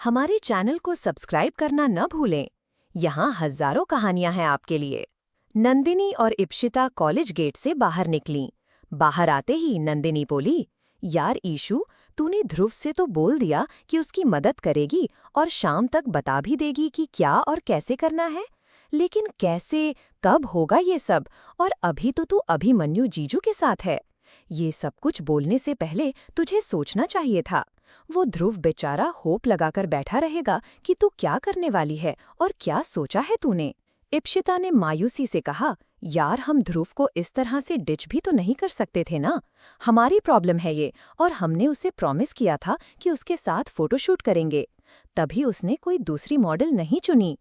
हमारे चैनल को सब्सक्राइब करना न भूलें। यहाँ हजारों कहानियां हैं आपके लिए। नंदिनी और इप्शिता कॉलेज गेट से बाहर निकलीं। बाहर आते ही नंदिनी बोली, यार ईशु, तूने ध्रुव से तो बोल दिया कि उसकी मदद करेगी और शाम तक बता भी देगी कि क्या और कैसे करना है, लेकिन कैसे, कब होगा ये सब? और अभी तो तू अभिमन्यु जीजू के साथ है। ये सब कुछ बोलने से पहले तुझे सोचना चाहिए था। वो ध्रुव बेचारा होप लगाकर बैठा रहेगा कि तू क्या करने वाली है और क्या सोचा है तूने। इप्शिता ने मायूसी से कहा, यार हम ध्रुव को इस तरह से डिच भी तो नहीं कर सकते थे ना। हमारी प्रॉब्लम है ये, और हमने उसे प्रॉमिस किया था कि उसके साथ फोटोशूट करेंगे। तभी उसने कोई दूसरी मॉडल नहीं चुनी।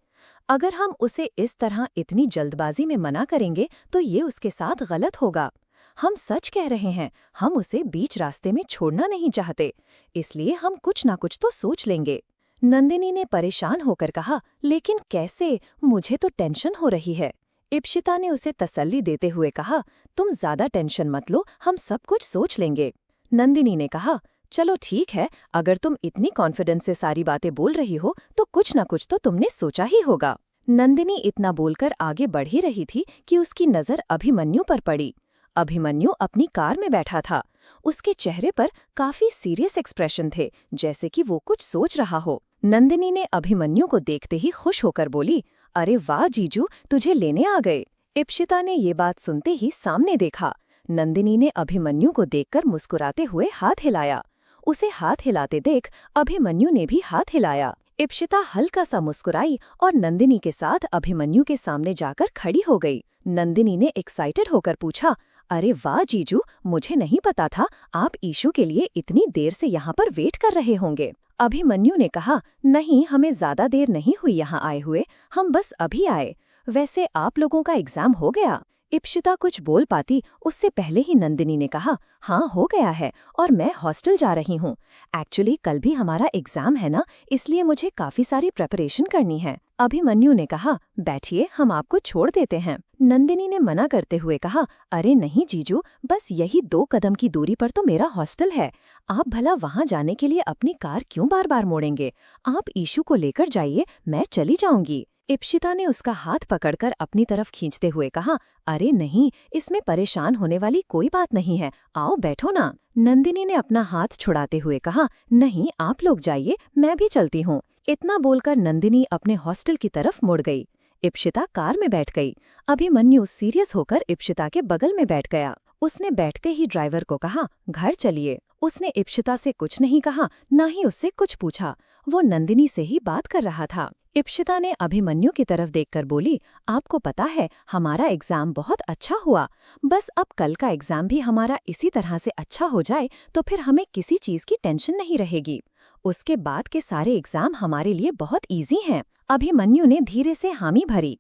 अगर हम उसे इस तरह इतनी जल्दबाजी में मना करेंगे तो ये उसके साथ गलत होगा। हम सच कह रहे हैं, हम उसे बीच रास्ते में छोड़ना नहीं चाहते, इसलिए हम कुछ ना कुछ तो सोच लेंगे। नंदिनी ने परेशान होकर कहा, लेकिन कैसे? मुझे तो टेंशन हो रही है। इप्शिता ने उसे तसल्ली देते हुए कहा, तुम ज्यादा टेंशन मत लो, हम सब कुछ सोच लेंगे। नंदिनी ने कहा, चलो ठीक है, अगर तुम इतनी कॉन्फिडेंस से सारी बातें बोल रही हो तो कुछ ना कुछ तो तुमने सोचा ही होगा। नंदिनी इतना बोलकर आगे बढ़ ही रही थी कि उसकी नजर अभिमन्यु पर पड़ी। अभिमन्यु अपनी कार में बैठा था। उसके चेहरे पर काफी सीरियस एक्सप्रेशन थे, जैसे कि वो कुछ सोच रहा हो। नंदिनी ने अभिमन्यु को देखते ही खुश होकर बोली, अरे वाह जीजू, तुझे लेने आ गए। इप्शिता ने ये बात सुनते ही सामने देखा। नंदिनी ने अभिमन्यु को देखकर मुस्कुराते हुए हाथ हिलाया। उसे हाथ हिलाते देख अभिमन्यु ने भी हाथ हिलाया। इप्शिता हल्का सा मुस्कुराई और नंदिनी के साथ अभिमन्यु के सामने जाकर खड़ी हो गई। नंदिनी ने एक्साइटेड होकर पूछा, अरे वाह जीजू, मुझे नहीं पता था आप ईशु के लिए इतनी देर से यहाँ पर वेट कर रहे होंगे। अभिमन्यु ने कहा, नहीं, हमें ज्यादा देर नहीं हुई यहाँ आए हुए, हम बस अभी आए। वैसे आप लोगों का एग्जाम हो गया? इप्शिता कुछ बोल पाती उससे पहले ही नंदिनी ने कहा, हाँ हो गया है, और मैं हॉस्टल जा रही हूँ। एक्चुअली कल भी हमारा एग्जाम है ना, इसलिए मुझे काफी सारी प्रिपरेशन करनी है। अभिमन्यु ने कहा, बैठिए, हम आपको छोड़ देते हैं। नंदिनी ने मना करते हुए कहा, अरे नहीं जीजू, बस यही 2 कदम की दूरी पर तो मेरा हॉस्टल है। आप भला वहाँ जाने के लिए अपनी कार क्यों बार बार मोड़ेंगे? आप ईशु को लेकर जाइए, मैं चली जाऊंगी। इप्शिता ने उसका हाथ पकड़कर अपनी तरफ खींचते हुए कहा, अरे नहीं, इसमें परेशान होने वाली कोई बात नहीं है, आओ बैठो ना। नंदिनी ने अपना हाथ छुड़ाते हुए कहा, नहीं, आप लोग जाइए, मैं भी चलती हूँ। इतना बोलकर नंदिनी अपने हॉस्टल की तरफ मुड़ गई। इप्शिता कार में बैठ गई। अभिमन्यु सीरियस होकर इप्शिता के बगल में बैठ गया। उसने बैठते ही ड्राइवर को कहा, घर चलिए। उसने इप्शिता से कुछ नहीं कहा, न ही उससे कुछ पूछा। वो नंदिनी से ही बात कर रहा था। इप्शिता ने अभिमन्यु की तरफ देखकर बोली, आपको पता है, हमारा एग्जाम बहुत अच्छा हुआ। बस अब कल का एग्जाम भी हमारा इसी तरह से अच्छा हो जाए तो फिर हमें किसी चीज की टेंशन नहीं रहेगी। उसके बाद के सारे एग्जाम हमारे लिए बहुत इजी हैं। अभिमन्यु ने धीरे से हामी भरी।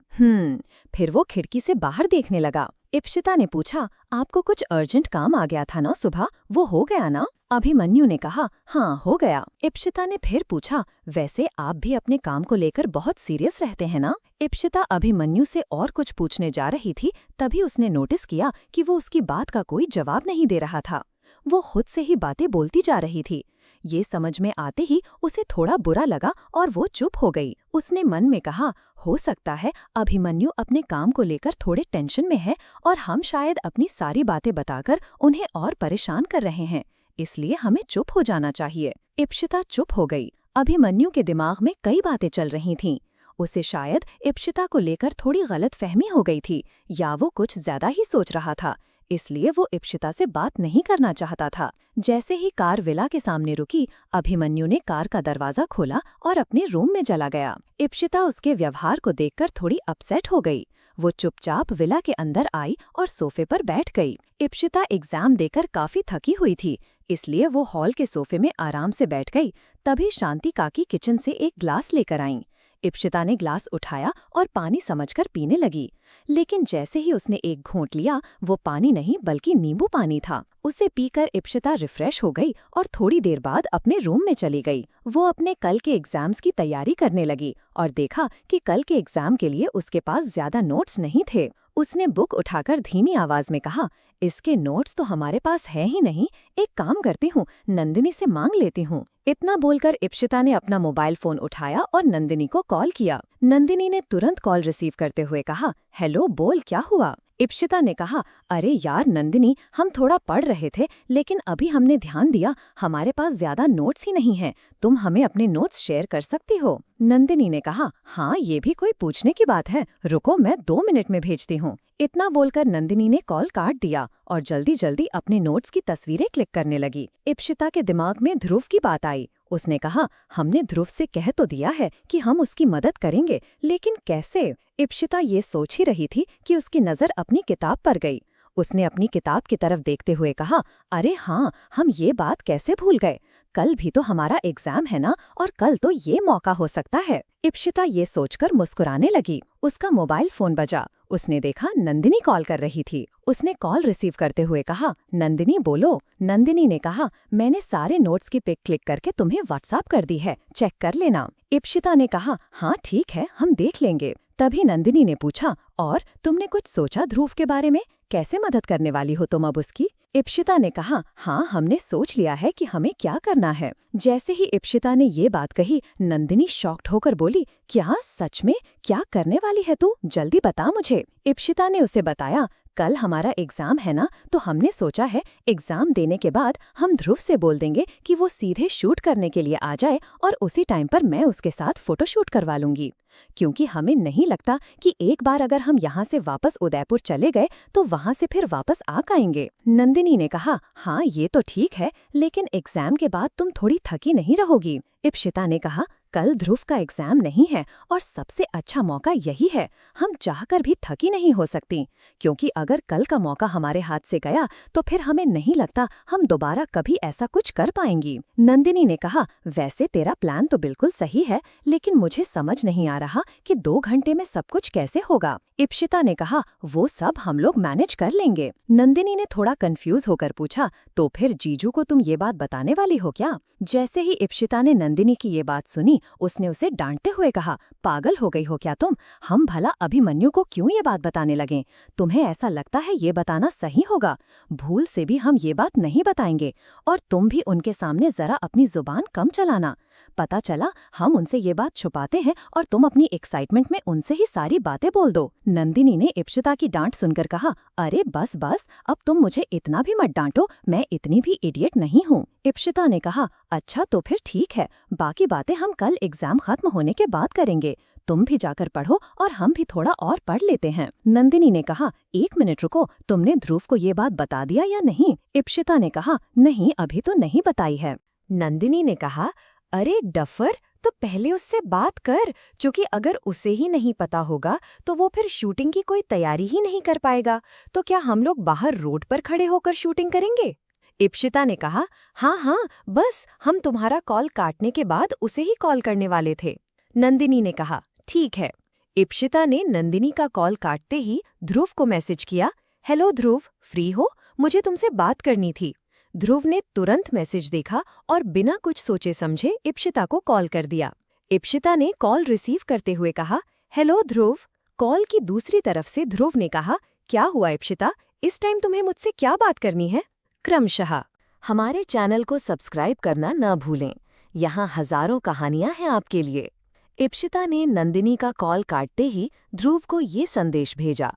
फिर वो खिड़की से बाहर देखने लगा। इप्शिता ने पूछा, आपको कुछ अर्जेंट काम आ गया था ना सुबह, वो हो गया ना? अभिमन्यु ने कहा, हाँ हो गया। इप्शिता ने फिर पूछा, वैसे आप भी अपने काम को लेकर बहुत सीरियस रहते हैं ना? इप्शिता अभिमन्यु से और कुछ पूछने जा रही थी, तभी उसने नोटिस किया कि वो उसकी बात का कोई जवाब नहीं दे रहा था। वो खुद से ही बातें बोलती जा रही थी। ये समझ में आते ही उसे थोड़ा बुरा लगा और वो चुप हो गई। उसने मन में कहा, हो सकता है अभिमन्यु अपने काम को लेकर थोड़े टेंशन में है और हम शायद अपनी सारी बातें बताकर उन्हें और परेशान कर रहे हैं, इसलिए हमें चुप हो जाना चाहिए। इप्शिता चुप हो गई। अभिमन्यु के दिमाग में कई बातें चल रही थीं। उसे शायद इप्शिता को लेकर थोड़ी गलतफहमी हो गई थी, या वो कुछ ज्यादा ही सोच रहा था, इसलिए वो इप्शिता से बात नहीं करना चाहता था। जैसे ही कार विला के सामने रुकी, अभिमन्यु ने कार का दरवाजा खोला और अपने रूम में चला गया। इप्शिता उसके व्यवहार को देखकर थोड़ी अपसेट हो गई। वो चुपचाप विला के अंदर आई और सोफे पर बैठ गई। इप्शिता एग्जाम देकर काफी थकी हुई थी, इसलिए वो हॉल के सोफे में आराम से बैठ गई। तभी शांति काकी किचन से एक ग्लास लेकर आईं। इप्शिता ने ग्लास उठाया और पानी समझकर पीने लगी, लेकिन जैसे ही उसने एक घूंट लिया, वो पानी नहीं बल्कि नींबू पानी था। उसे पीकर इप्शिता रिफ्रेश हो गई और थोड़ी देर बाद अपने रूम में चली गई। वो अपने कल के एग्जाम्स की तैयारी करने लगी और देखा कि कल के एग्जाम के लिए उसके पास ज्यादा नोट्स नहीं थे। उसने बुक उठाकर धीमी आवाज में कहा, इसके नोट्स तो हमारे पास है ही नहीं, एक काम करती हूँ, नंदिनी से मांग लेती हूँ। इतना बोलकर इप्शिता ने अपना मोबाइल फोन उठाया और नंदिनी को कॉल किया। नंदिनी ने तुरंत कॉल रिसीव करते हुए कहा, हेलो, बोल, क्या हुआ? इप्शिता ने कहा, अरे यार नंदिनी, हम थोड़ा पढ़ रहे थे, लेकिन अभी हमने ध्यान दिया हमारे पास ज्यादा नोट्स ही नहीं हैं। तुम हमें अपने नोट्स शेयर कर सकती हो? नंदिनी ने कहा, हाँ, ये भी कोई पूछने की बात है, रुको मैं 2 मिनट में भेजती हूँ। इतना बोलकर नंदिनी ने कॉल काट दिया और जल्दी जल्दी अपने नोट्स की तस्वीरें क्लिक करने लगी। इप्शिता के दिमाग में ध्रुव की बात आई। उसने कहा, हमने ध्रुव से कह तो दिया है कि हम उसकी मदद करेंगे, लेकिन कैसे? इप्शिता ये सोच ही रही थी कि उसकी नजर अपनी किताब पर गई। उसने अपनी किताब की तरफ देखते हुए कहा, अरे हाँ, हम ये बात कैसे भूल गए? कल भी तो हमारा एग्जाम है ना, और कल तो ये मौका हो सकता है। इप्शिता ये सोचकर मुस्कुराने लगी। उसका मोबाइल फोन बजा। उसने देखा नंदिनी कॉल कर रही थी। उसने कॉल रिसीव करते हुए कहा, नंदिनी बोलो। नंदिनी ने कहा, मैंने सारे नोट्स की पिक क्लिक करके तुम्हें व्हाट्सएप कर दी है, चेक कर लेना। इप्शिता ने कहा, हाँ ठीक है, हम देख लेंगे। तभी नंदिनी ने पूछा, और तुमने कुछ सोचा ध्रुव के बारे में? कैसे मदद करने वाली हो तुम अब उसकी? इप्शिता ने कहा, हाँ, हमने सोच लिया है कि हमें क्या करना है। जैसे ही इप्शिता ने ये बात कही, नंदिनी शॉक्ड होकर बोली, क्या सच में? क्या करने वाली है तू? जल्दी बता मुझे। इप्शिता ने उसे बताया, कल हमारा एग्जाम है ना, तो हमने सोचा है एग्जाम देने के बाद हम ध्रुव से बोल देंगे कि वो सीधे शूट करने के लिए आ जाए और उसी टाइम पर मैं उसके साथ फोटोशूट करवा लूंगी, क्योंकि हमें नहीं लगता कि एक बार अगर हम यहाँ से वापस उदयपुर चले गए तो वहाँ से फिर वापस आ पाएंगे। नंदिनी ने कहा, हाँ ये तो ठीक है, लेकिन एग्जाम के बाद तुम थोड़ी थकी नहीं रहोगी? इप्शिता ने कहा, कल ध्रुव का एग्जाम नहीं है और सबसे अच्छा मौका यही है। हम चाहकर भी थकी नहीं हो सकती, क्योंकि अगर कल का मौका हमारे हाथ से गया तो फिर हमें नहीं लगता हम दोबारा कभी ऐसा कुछ कर पाएंगी। नंदिनी ने कहा, वैसे तेरा प्लान तो बिल्कुल सही है, लेकिन मुझे समझ नहीं आ रहा कि 2 घंटे में सब कुछ कैसे होगा। इप्शिता ने कहा, वो सब हम लोग मैनेज कर लेंगे। नंदिनी ने थोड़ा कंफ्यूज होकर पूछा, तो फिर जीजू को तुम ये बात बताने वाली हो क्या? जैसे ही इप्शिता ने नंदिनी की ये बात सुनी, उसने उसे डांटते हुए कहा, पागल हो गई हो क्या तुम? हम भला अभिमन्यु को क्यों ये बात बताने लगे? तुम्हें ऐसा लगता है ये बताना सही होगा? भूल से भी हम ये बात नहीं बताएंगे, और तुम भी उनके सामने जरा अपनी जुबान कम चलाना। पता चला हम उनसे ये बात छुपाते हैं और तुम अपनी एक्साइटमेंट में उनसे ही सारी बातें बोल दो। नंदिनी ने इप्शिता की डांट सुनकर कहा, अरे बस बस, अब तुम मुझे इतना भी मत डांटो, मैं इतनी भी इडियट नहीं हूँ। इप्शिता ने कहा, अच्छा तो फिर ठीक है, बाकी बातें हम कल एग्जाम खत्म होने के बाद करेंगे। तुम भी जाकर पढ़ो और हम भी थोड़ा और पढ़ लेते हैं। नंदिनी ने कहा, 1 मिनट रुको, तुमने ध्रुव को ये बात बता दिया या नहीं? इप्शिता ने कहा, नहीं, अभी तो नहीं बताई है। नंदिनी ने कहा, अरे डफर, तो पहले उससे बात कर, क्योंकि अगर उसे ही नहीं पता होगा तो वो फिर शूटिंग की कोई तैयारी ही नहीं कर पाएगा। तो क्या हम लोग बाहर रोड पर खड़े होकर शूटिंग करेंगे? इप्शिता ने कहा, हाँ हाँ, बस हम तुम्हारा कॉल काटने के बाद उसे ही कॉल करने वाले थे। नंदिनी ने कहा, ठीक है। इप्शिता ने नंदिनी का कॉल काटते ही ध्रुव को मैसेज किया, हेलो ध्रुव, फ्री हो? मुझे तुमसे बात करनी थी। ध्रुव ने तुरंत मैसेज देखा और बिना कुछ सोचे समझे इप्शिता को कॉल कर दिया। इप्शिता ने कॉल रिसीव करते हुए कहा, हेलो ध्रुव। कॉल की दूसरी तरफ से ध्रुव ने कहा, क्या हुआ इप्शिता, इस टाइम तुम्हें मुझसे क्या बात करनी है? क्रमशः हमारे चैनल को सब्सक्राइब करना न भूलें, यहाँ हजारों कहानियां हैं आपके लिए। इप्शिता ने नंदिनी का कॉल काटते ही ध्रुव को ये संदेश भेजा,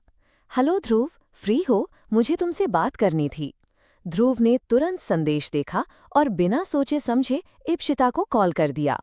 हेलो ध्रुव, फ्री हो? मुझे तुमसे बात करनी थी। ध्रुव ने तुरंत संदेश देखा और बिना सोचे समझे इप्शिता को कॉल कर दिया।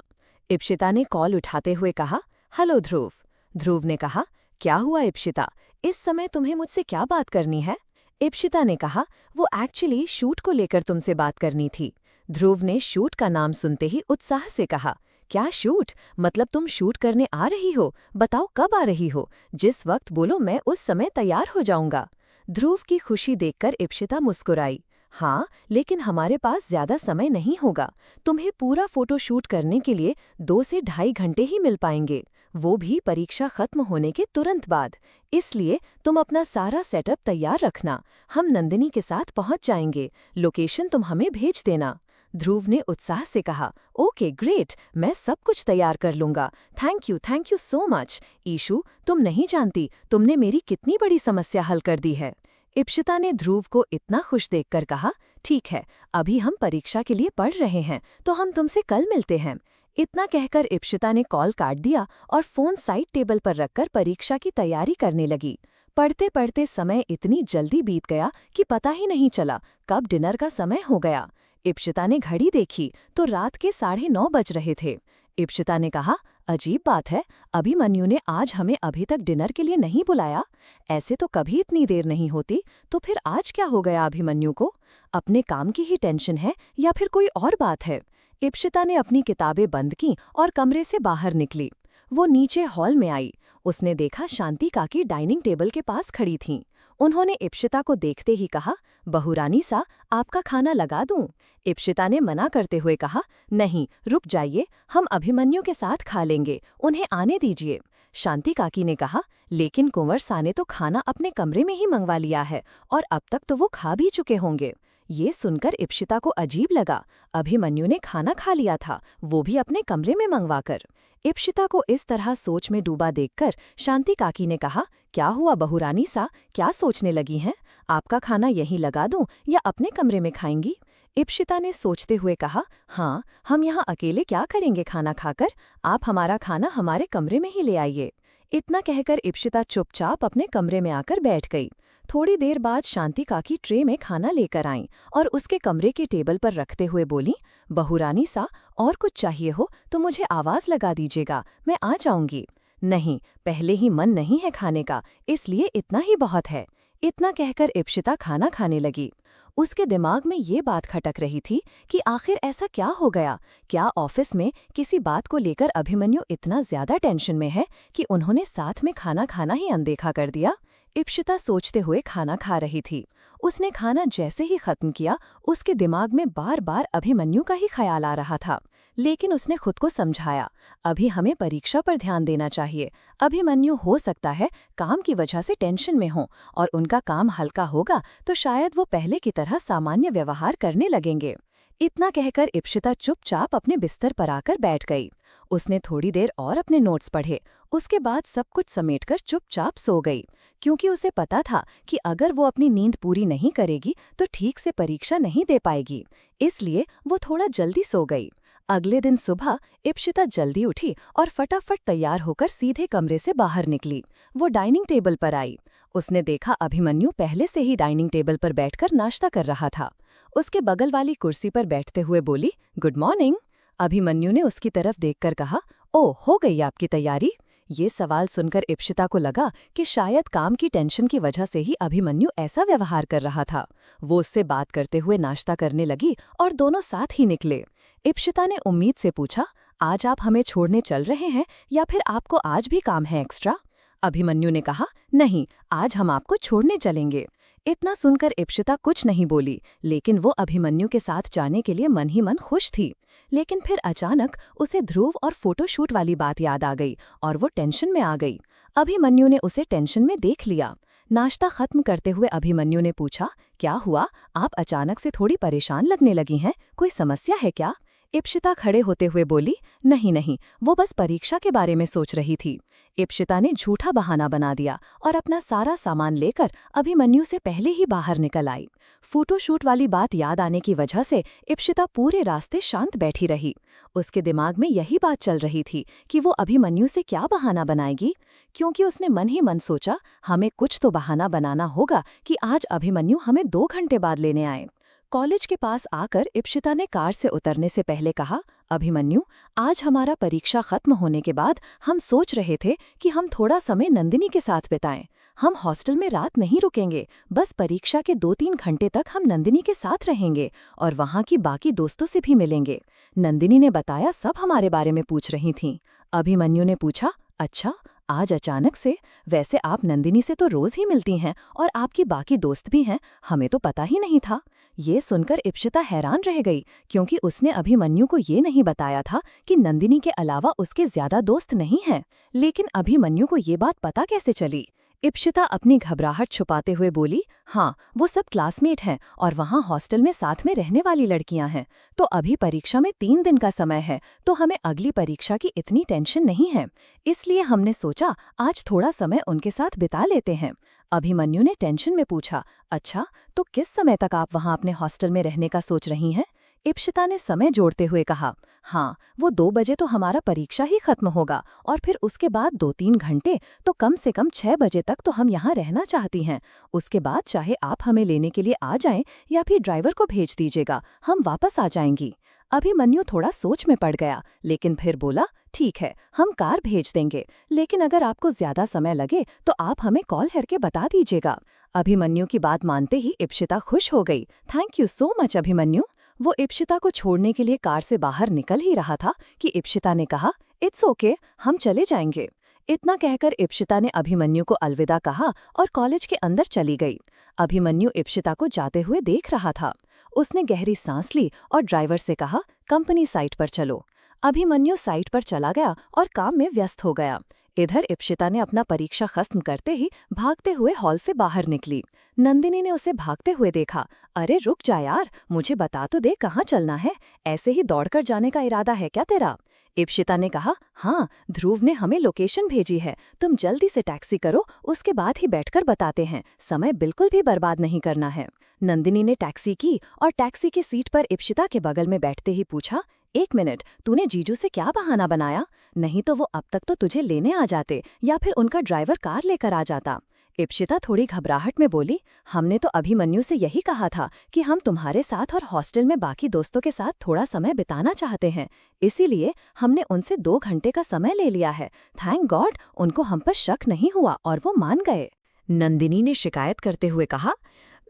इप्शिता ने कॉल उठाते हुए कहा, हेलो ध्रुव। ध्रुव ने कहा, क्या हुआ इप्शिता, इस समय तुम्हें मुझसे क्या बात करनी है? इप्शिता ने कहा, वो एक्चुअली शूट को लेकर तुमसे बात करनी थी। ध्रुव ने शूट का नाम सुनते ही उत्साह से कहा, क्या शूट? मतलब तुम शूट करने आ रही हो? बताओ कब आ रही हो? जिस वक्त बोलो मैं उस समय तैयार हो जाऊंगा। ध्रुव की खुशी देखकर इप्शिता मुस्कुराई। हाँ, लेकिन हमारे पास ज्यादा समय नहीं होगा। तुम्हें पूरा फोटो शूट करने के लिए 2 से ढाई घंटे ही मिल पाएंगे, वो भी परीक्षा खत्म होने के तुरंत बाद। इसलिए तुम अपना सारा सेटअप तैयार रखना। हम नंदिनी के साथ पहुंच जाएंगे। लोकेशन तुम हमें भेज देना। ध्रुव ने उत्साह से कहा, ओके ग्रेट, मैं सब कुछ तैयार कर लूंगा। Thank you so much. Ishu, तुम नहीं जानती तुमने मेरी कितनी बड़ी समस्या हल कर दी है। इप्शिता ने ध्रुव को इतना खुश देखकर कहा, ठीक है, अभी हम परीक्षा के लिए पढ़ रहे हैं, तो हम तुमसे कल मिलते हैं। इतना कहकर इप्शिता ने कॉल काट दिया और फोन साइड टेबल पर रखकर परीक्षा की तैयारी करने लगी। पढ़ते पढ़ते समय इतनी जल्दी बीत गया कि पता ही नहीं चला कब डिनर का समय हो गया। इप्शिता ने घड़ी देखी तो रात के 9:30 बज रहे थे। इप्शिता ने कहा, अजीब बात है, अभिमन्यु ने आज हमें अभी तक डिनर के लिए नहीं बुलाया। ऐसे तो कभी इतनी देर नहीं होती, तो फिर आज क्या हो गया अभिमन्यु को? अपने काम की ही टेंशन है या फिर कोई और बात है? इप्शिता ने अपनी किताबें बंद की और कमरे से बाहर निकली। वो नीचे हॉल में आई। उसने देखा शांति काकी डाइनिंग टेबल के पास खड़ी थीं। उन्होंने इप्शिता को देखते ही कहा, बहुरानी सा, आपका खाना लगा दूं? इप्शिता ने मना करते हुए कहा, नहीं, रुक जाइए, हम अभिमन्यु के साथ खा लेंगे, उन्हें आने दीजिए। शांति काकी ने कहा, लेकिन कुंवर सा ने तो खाना अपने कमरे में ही मंगवा लिया है और अब तक तो वो खा भी चुके होंगे। ये सुनकर इप्शिता को अजीब लगा। अभिमन्यु ने खाना खा लिया था, वो भी अपने कमरे में मंगवाकर। इप्शिता को इस तरह सोच में डूबा देखकर शांति काकी ने कहा, क्या हुआ बहुरानी सा, क्या सोचने लगी हैं? आपका खाना यहीं लगा दूं या अपने कमरे में खाएंगी? इप्शिता ने सोचते हुए कहा, हाँ, हम यहाँ अकेले क्या करेंगे खाना खाकर, आप हमारा खाना हमारे कमरे में ही ले आइए। इतना कहकर इप्शिता चुपचाप अपने कमरे में आकर बैठ गई। थोड़ी देर बाद शांति काकी ट्रे में खाना लेकर आईं और उसके कमरे के टेबल पर रखते हुए बोली, बहुरानी सा, और कुछ चाहिए हो तो मुझे आवाज लगा दीजिएगा, मैं आ जाऊंगी। नहीं, पहले ही मन नहीं है खाने का, इसलिए इतना ही बहुत है। इतना कहकर इप्शिता खाना खाने लगी। उसके दिमाग में ये बात खटक रही थी कि आखिर ऐसा क्या हो गया? क्या ऑफिस में किसी बात को लेकर अभिमन्यु इतना ज्यादा टेंशन में है कि उन्होंने साथ में खाना खाना ही अनदेखा कर दिया? इप्शिता सोचते हुए खाना खा रही थी। उसने खाना जैसे ही खत्म किया, उसके दिमाग में बार बार अभिमन्यु का ही ख्याल आ रहा था। लेकिन उसने खुद को समझाया, अभी हमें परीक्षा पर ध्यान देना चाहिए। अभिमन्यु हो सकता है काम की वजह से टेंशन में हो, और उनका काम हल्का होगा तो शायद वो पहले की तरह सामान्य व्यवहार करने लगेंगे। इतना कहकर इप्शिता चुपचाप अपने बिस्तर पर आकर बैठ गई। उसने थोड़ी देर और अपने नोट्स पढ़े, उसके बाद सब कुछ समेटकर चुपचाप सो गई, क्योंकि उसे पता था कि अगर वो अपनी नींद पूरी नहीं करेगी तो ठीक से परीक्षा नहीं दे पाएगी। इसलिए वो थोड़ा जल्दी सो गई। अगले दिन सुबह इप्शिता जल्दी उठी और फटाफट तैयार होकर सीधे कमरे से बाहर निकली। वो डाइनिंग टेबल पर आई। उसने देखा अभिमन्यु पहले से ही डाइनिंग टेबल पर बैठकर नाश्ता कर रहा था। उसके बगल वाली कुर्सी पर बैठते हुए बोली, गुड मॉर्निंग। अभिमन्यु ने उसकी तरफ देखकर कहा, ओ, हो गई आपकी तैयारी? ये सवाल सुनकर इप्शिता को लगा कि शायद काम की टेंशन की वजह से ही अभिमन्यु ऐसा व्यवहार कर रहा था। वो उससे बात करते हुए नाश्ता करने लगी और दोनों साथ ही निकले। इप्शिता ने उम्मीद से पूछा, आज आप हमें छोड़ने चल रहे हैं या फिर आपको आज भी काम है एक्स्ट्रा? अभिमन्यु ने कहा, नहीं, आज हम आपको छोड़ने चलेंगे। इतना सुनकर इप्शिता कुछ नहीं बोली, लेकिन वो अभिमन्यु के साथ जाने के लिए मन ही मन खुश थी। लेकिन फिर अचानक उसे ध्रुव और फोटोशूट वाली बात याद आ गई और वो टेंशन में आ गई। अभिमन्यु ने उसे टेंशन में देख लिया। नाश्ता खत्म करते हुए अभिमन्यु ने पूछा, क्या हुआ, आप अचानक से थोड़ी परेशान लगने लगी हैं, कोई समस्या है क्या? इप्शिता खड़े होते हुए बोली, नहीं नहीं, वो बस परीक्षा के बारे में सोच रही थी। इप्शिता ने झूठा बहाना बना दिया और अपना सारा सामान लेकर अभिमन्यु से पहले ही बाहर निकल आई। फोटोशूट वाली बात याद आने की वजह से इप्शिता पूरे रास्ते शांत बैठी रही। उसके दिमाग में यही बात चल रही थी कि वो अभिमन्यु से क्या बहाना बनाएगी, क्योंकि उसने मन ही मन सोचा, हमें कुछ तो बहाना बनाना होगा कि आज अभिमन्यु हमें 2 घंटे बाद लेने आए। कॉलेज के पास आकर इप्शिता ने कार से उतरने से पहले कहा, अभिमन्यु, आज हमारा परीक्षा खत्म होने के बाद हम सोच रहे थे कि हम थोड़ा समय नंदिनी के साथ बिताएं। हम हॉस्टल में रात नहीं रुकेंगे, बस परीक्षा के 2-3 घंटे तक हम नंदिनी के साथ रहेंगे और वहाँ की बाकी दोस्तों से भी मिलेंगे। नंदिनी ने बताया सब हमारे बारे में पूछ रही थीं। अभिमन्यु ने पूछा, अच्छा, आज अचानक से? वैसे आप नंदिनी से तो रोज ही मिलती हैं और आपकी बाकी दोस्त भी हैं, हमें तो पता ही नहीं था। ये सुनकर इप्शिता हैरान रह गई, क्योंकि उसने अभिमन्यु को ये नहीं बताया था कि नंदिनी के अलावा उसके ज्यादा दोस्त नहीं हैं। लेकिन अभिमन्यु को ये बात पता कैसे चली? इप्शिता अपनी घबराहट छुपाते हुए बोली, हाँ, वो सब क्लासमेट हैं और वहाँ हॉस्टल में साथ में रहने वाली लड़कियां हैं। तो अभी परीक्षा में 3 दिन का समय है, तो हमें अगली परीक्षा की इतनी टेंशन नहीं है। इसलिए हमने सोचा आज थोड़ा समय उनके साथ बिता लेते हैं। अभिमन्यु ने टेंशन में पूछा, अच्छा, तो किस समय तक आप वहाँ अपने हॉस्टल में रहने का सोच रही हैं? इप्शिता ने समय जोड़ते हुए कहा, हाँ, वो 2 बजे तो हमारा परीक्षा ही खत्म होगा और फिर उसके बाद 2-3 घंटे, तो कम से कम 6 बजे तक तो हम यहाँ रहना चाहती हैं। उसके बाद चाहे आप हमें लेने के लिए आ जाएं या फिर ड्राइवर को भेज दीजिएगा, हम वापस आ जाएंगी। अभिमन्यु थोड़ा सोच में पड़ गया, लेकिन फिर बोला, ठीक है, हम कार भेज देंगे, लेकिन अगर आपको ज्यादा समय लगे तो आप हमें कॉल करके बता दीजिएगा। अभिमन्यु की बात मानते ही इप्शिता खुश हो गई। Thank you so much Abhimanyu. वो इप्शिता को छोड़ने के लिए कार से बाहर निकल ही रहा था कि इप्शिता ने कहा, इट्स ओके, हम चले जाएंगे। इतना कहकर इप्शिता ने अभिमन्यु को अलविदा कहा और कॉलेज के अंदर चली गई। अभिमन्यु इप्शिता को जाते हुए देख रहा था। उसने गहरी सांस ली और ड्राइवर से कहा, कंपनी साइट पर चलो। अभिमन्यु साइट पर चला गया और काम में व्यस्त हो गया। इधर इप्शिता ने अपना परीक्षा खत्म करते ही भागते हुए हॉल से बाहर निकली। नंदिनी ने उसे भागते हुए देखा। अरे रुक जा यार, मुझे बता तो दे कहाँ चलना है, ऐसे ही दौड़कर जाने का इरादा है क्या तेरा? इप्शिता ने कहा, हाँ, ध्रुव ने हमें लोकेशन भेजी है, तुम जल्दी से टैक्सी करो, उसके बाद ही बैठकर बताते हैं, समय बिल्कुल भी बर्बाद नहीं करना है। नंदिनी ने टैक्सी की और टैक्सी की सीट पर इप्शिता के बगल में बैठते ही पूछा, 1 मिनट, तूने जीजू से क्या बहाना बनाया? नहीं तो वो अब तक तो तुझे लेने आ जाते या फिर उनका ड्राइवर कार लेकर आ जाता। इप्शिता थोड़ी घबराहट में बोली, हमने तो अभिमन्यु से यही कहा था कि हम तुम्हारे साथ और हॉस्टल में बाकी दोस्तों के साथ थोड़ा समय बिताना चाहते हैं, इसीलिए हमने उनसे 2 घंटे का समय ले लिया है। थैंक गॉड उनको हम पर शक नहीं हुआ और वो मान गए। नंदिनी ने शिकायत करते हुए कहा,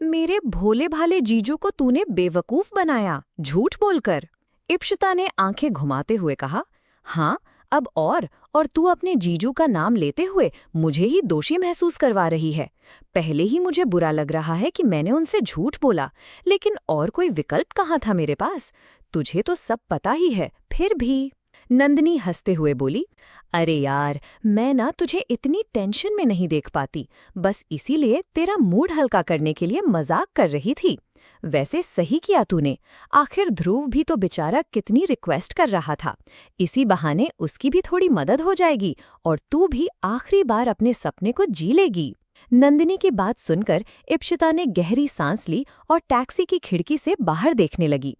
मेरे भोले भाले जीजू को तूने बेवकूफ बनाया, झूठ बोलकर। इप्शिता ने आंखें घुमाते हुए कहा, हाँ, अब और तू अपने जीजू का नाम लेते हुए मुझे ही दोषी महसूस करवा रही है। पहले ही मुझे बुरा लग रहा है कि मैंने उनसे झूठ बोला, लेकिन और कोई विकल्प कहाँ था मेरे पास? तुझे तो सब पता ही है, फिर भी। नंदिनी हंसते हुए बोली, अरे यार, मैं ना तुझे इतनी टेंशन में नहीं देख पाती, बस इसीलिए तेरा मूड हल्का करने के लिए मजाक कर रही थी। वैसे सही किया तूने, आखिर ध्रुव भी तो बेचारा कितनी रिक्वेस्ट कर रहा था, इसी बहाने उसकी भी थोड़ी मदद हो जाएगी और तू भी आखिरी बार अपने सपने को जी लेगी। नंदिनी की बात सुनकर इप्शिता ने गहरी सांस ली और टैक्सी की खिड़की से बाहर देखने लगी।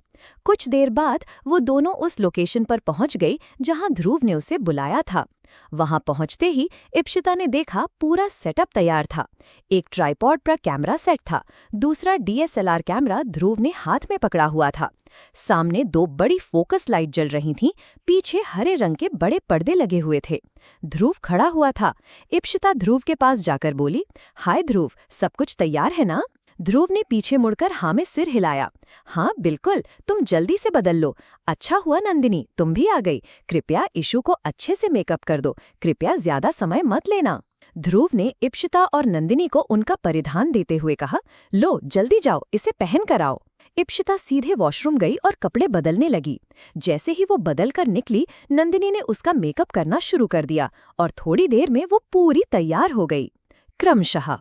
कुछ देर बाद वो दोनों उस लोकेशन पर पहुंच गई जहां ध्रुव ने उसे बुलाया था। वहां पहुंचते ही इप्शिता ने देखा पूरा सेटअप तैयार था। एक ट्राइपॉड पर कैमरा सेट था, दूसरा डीएसएलआर कैमरा ध्रुव ने हाथ में पकड़ा हुआ था। सामने 2 बड़ी फोकस लाइट जल रही थीं, पीछे हरे रंग के बड़े पर्दे लगे हुए थे। ध्रुव खड़ा हुआ था। इप्शिता ध्रुव के पास जाकर बोली, हाय ध्रुव, सब कुछ तैयार है ना? ध्रुव ने पीछे मुड़कर हाँ में सिर हिलाया। हाँ बिल्कुल, तुम जल्दी से बदल लो। अच्छा हुआ नंदिनी, तुम भी आ गई। कृपया इशू को अच्छे से मेकअप कर दो, कृपया ज्यादा समय मत लेना। ध्रुव ने इप्शिता और नंदिनी को उनका परिधान देते हुए कहा, लो जल्दी जाओ, इसे पहन कर आओ। इप्शिता सीधे वॉशरूम गई और कपड़े बदलने लगी। जैसे ही वो बदल कर निकली, नंदिनी ने उसका मेकअप करना शुरू कर दिया और थोड़ी देर में वो पूरी तैयार हो गई। क्रमशः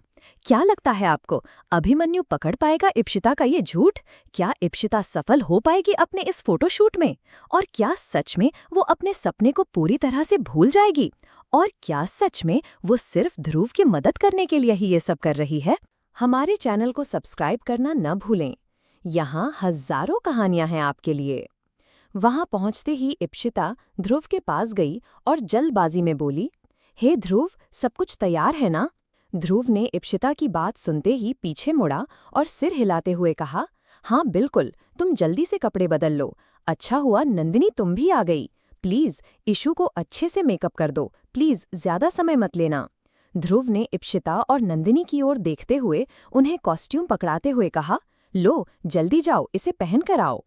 क्या लगता है आपको, अभिमन्यु पकड़ पाएगा इप्शिता का ये झूठ? क्या इप्शिता सफल हो पाएगी अपने इस फोटोशूट में? और क्या सच में वो अपने सपने को पूरी तरह से भूल जाएगी? और क्या सच में वो सिर्फ ध्रुव की मदद करने के लिए ही ये सब कर रही है? हमारे चैनल को सब्सक्राइब करना न भूलें। यहाँ हजारों कहानियां हैं आपके लिए। वहां पहुंचते ही इप्शिता ध्रुव के पास गई और जल्दबाजी में बोली, हे ध्रुव, सब कुछ तैयार है ना? ध्रुव ने इप्शिता की बात सुनते ही पीछे मुड़ा और सिर हिलाते हुए कहा, हाँ बिल्कुल, तुम जल्दी से कपड़े बदल लो। अच्छा हुआ नंदिनी तुम भी आ गई। प्लीज इशू को अच्छे से मेकअप कर दो, प्लीज ज्यादा समय मत लेना। ध्रुव ने इप्शिता और नंदिनी की ओर देखते हुए उन्हें कॉस्ट्यूम पकड़ाते हुए कहा, लो जल्दी जाओ, इसे पहन कर आओ।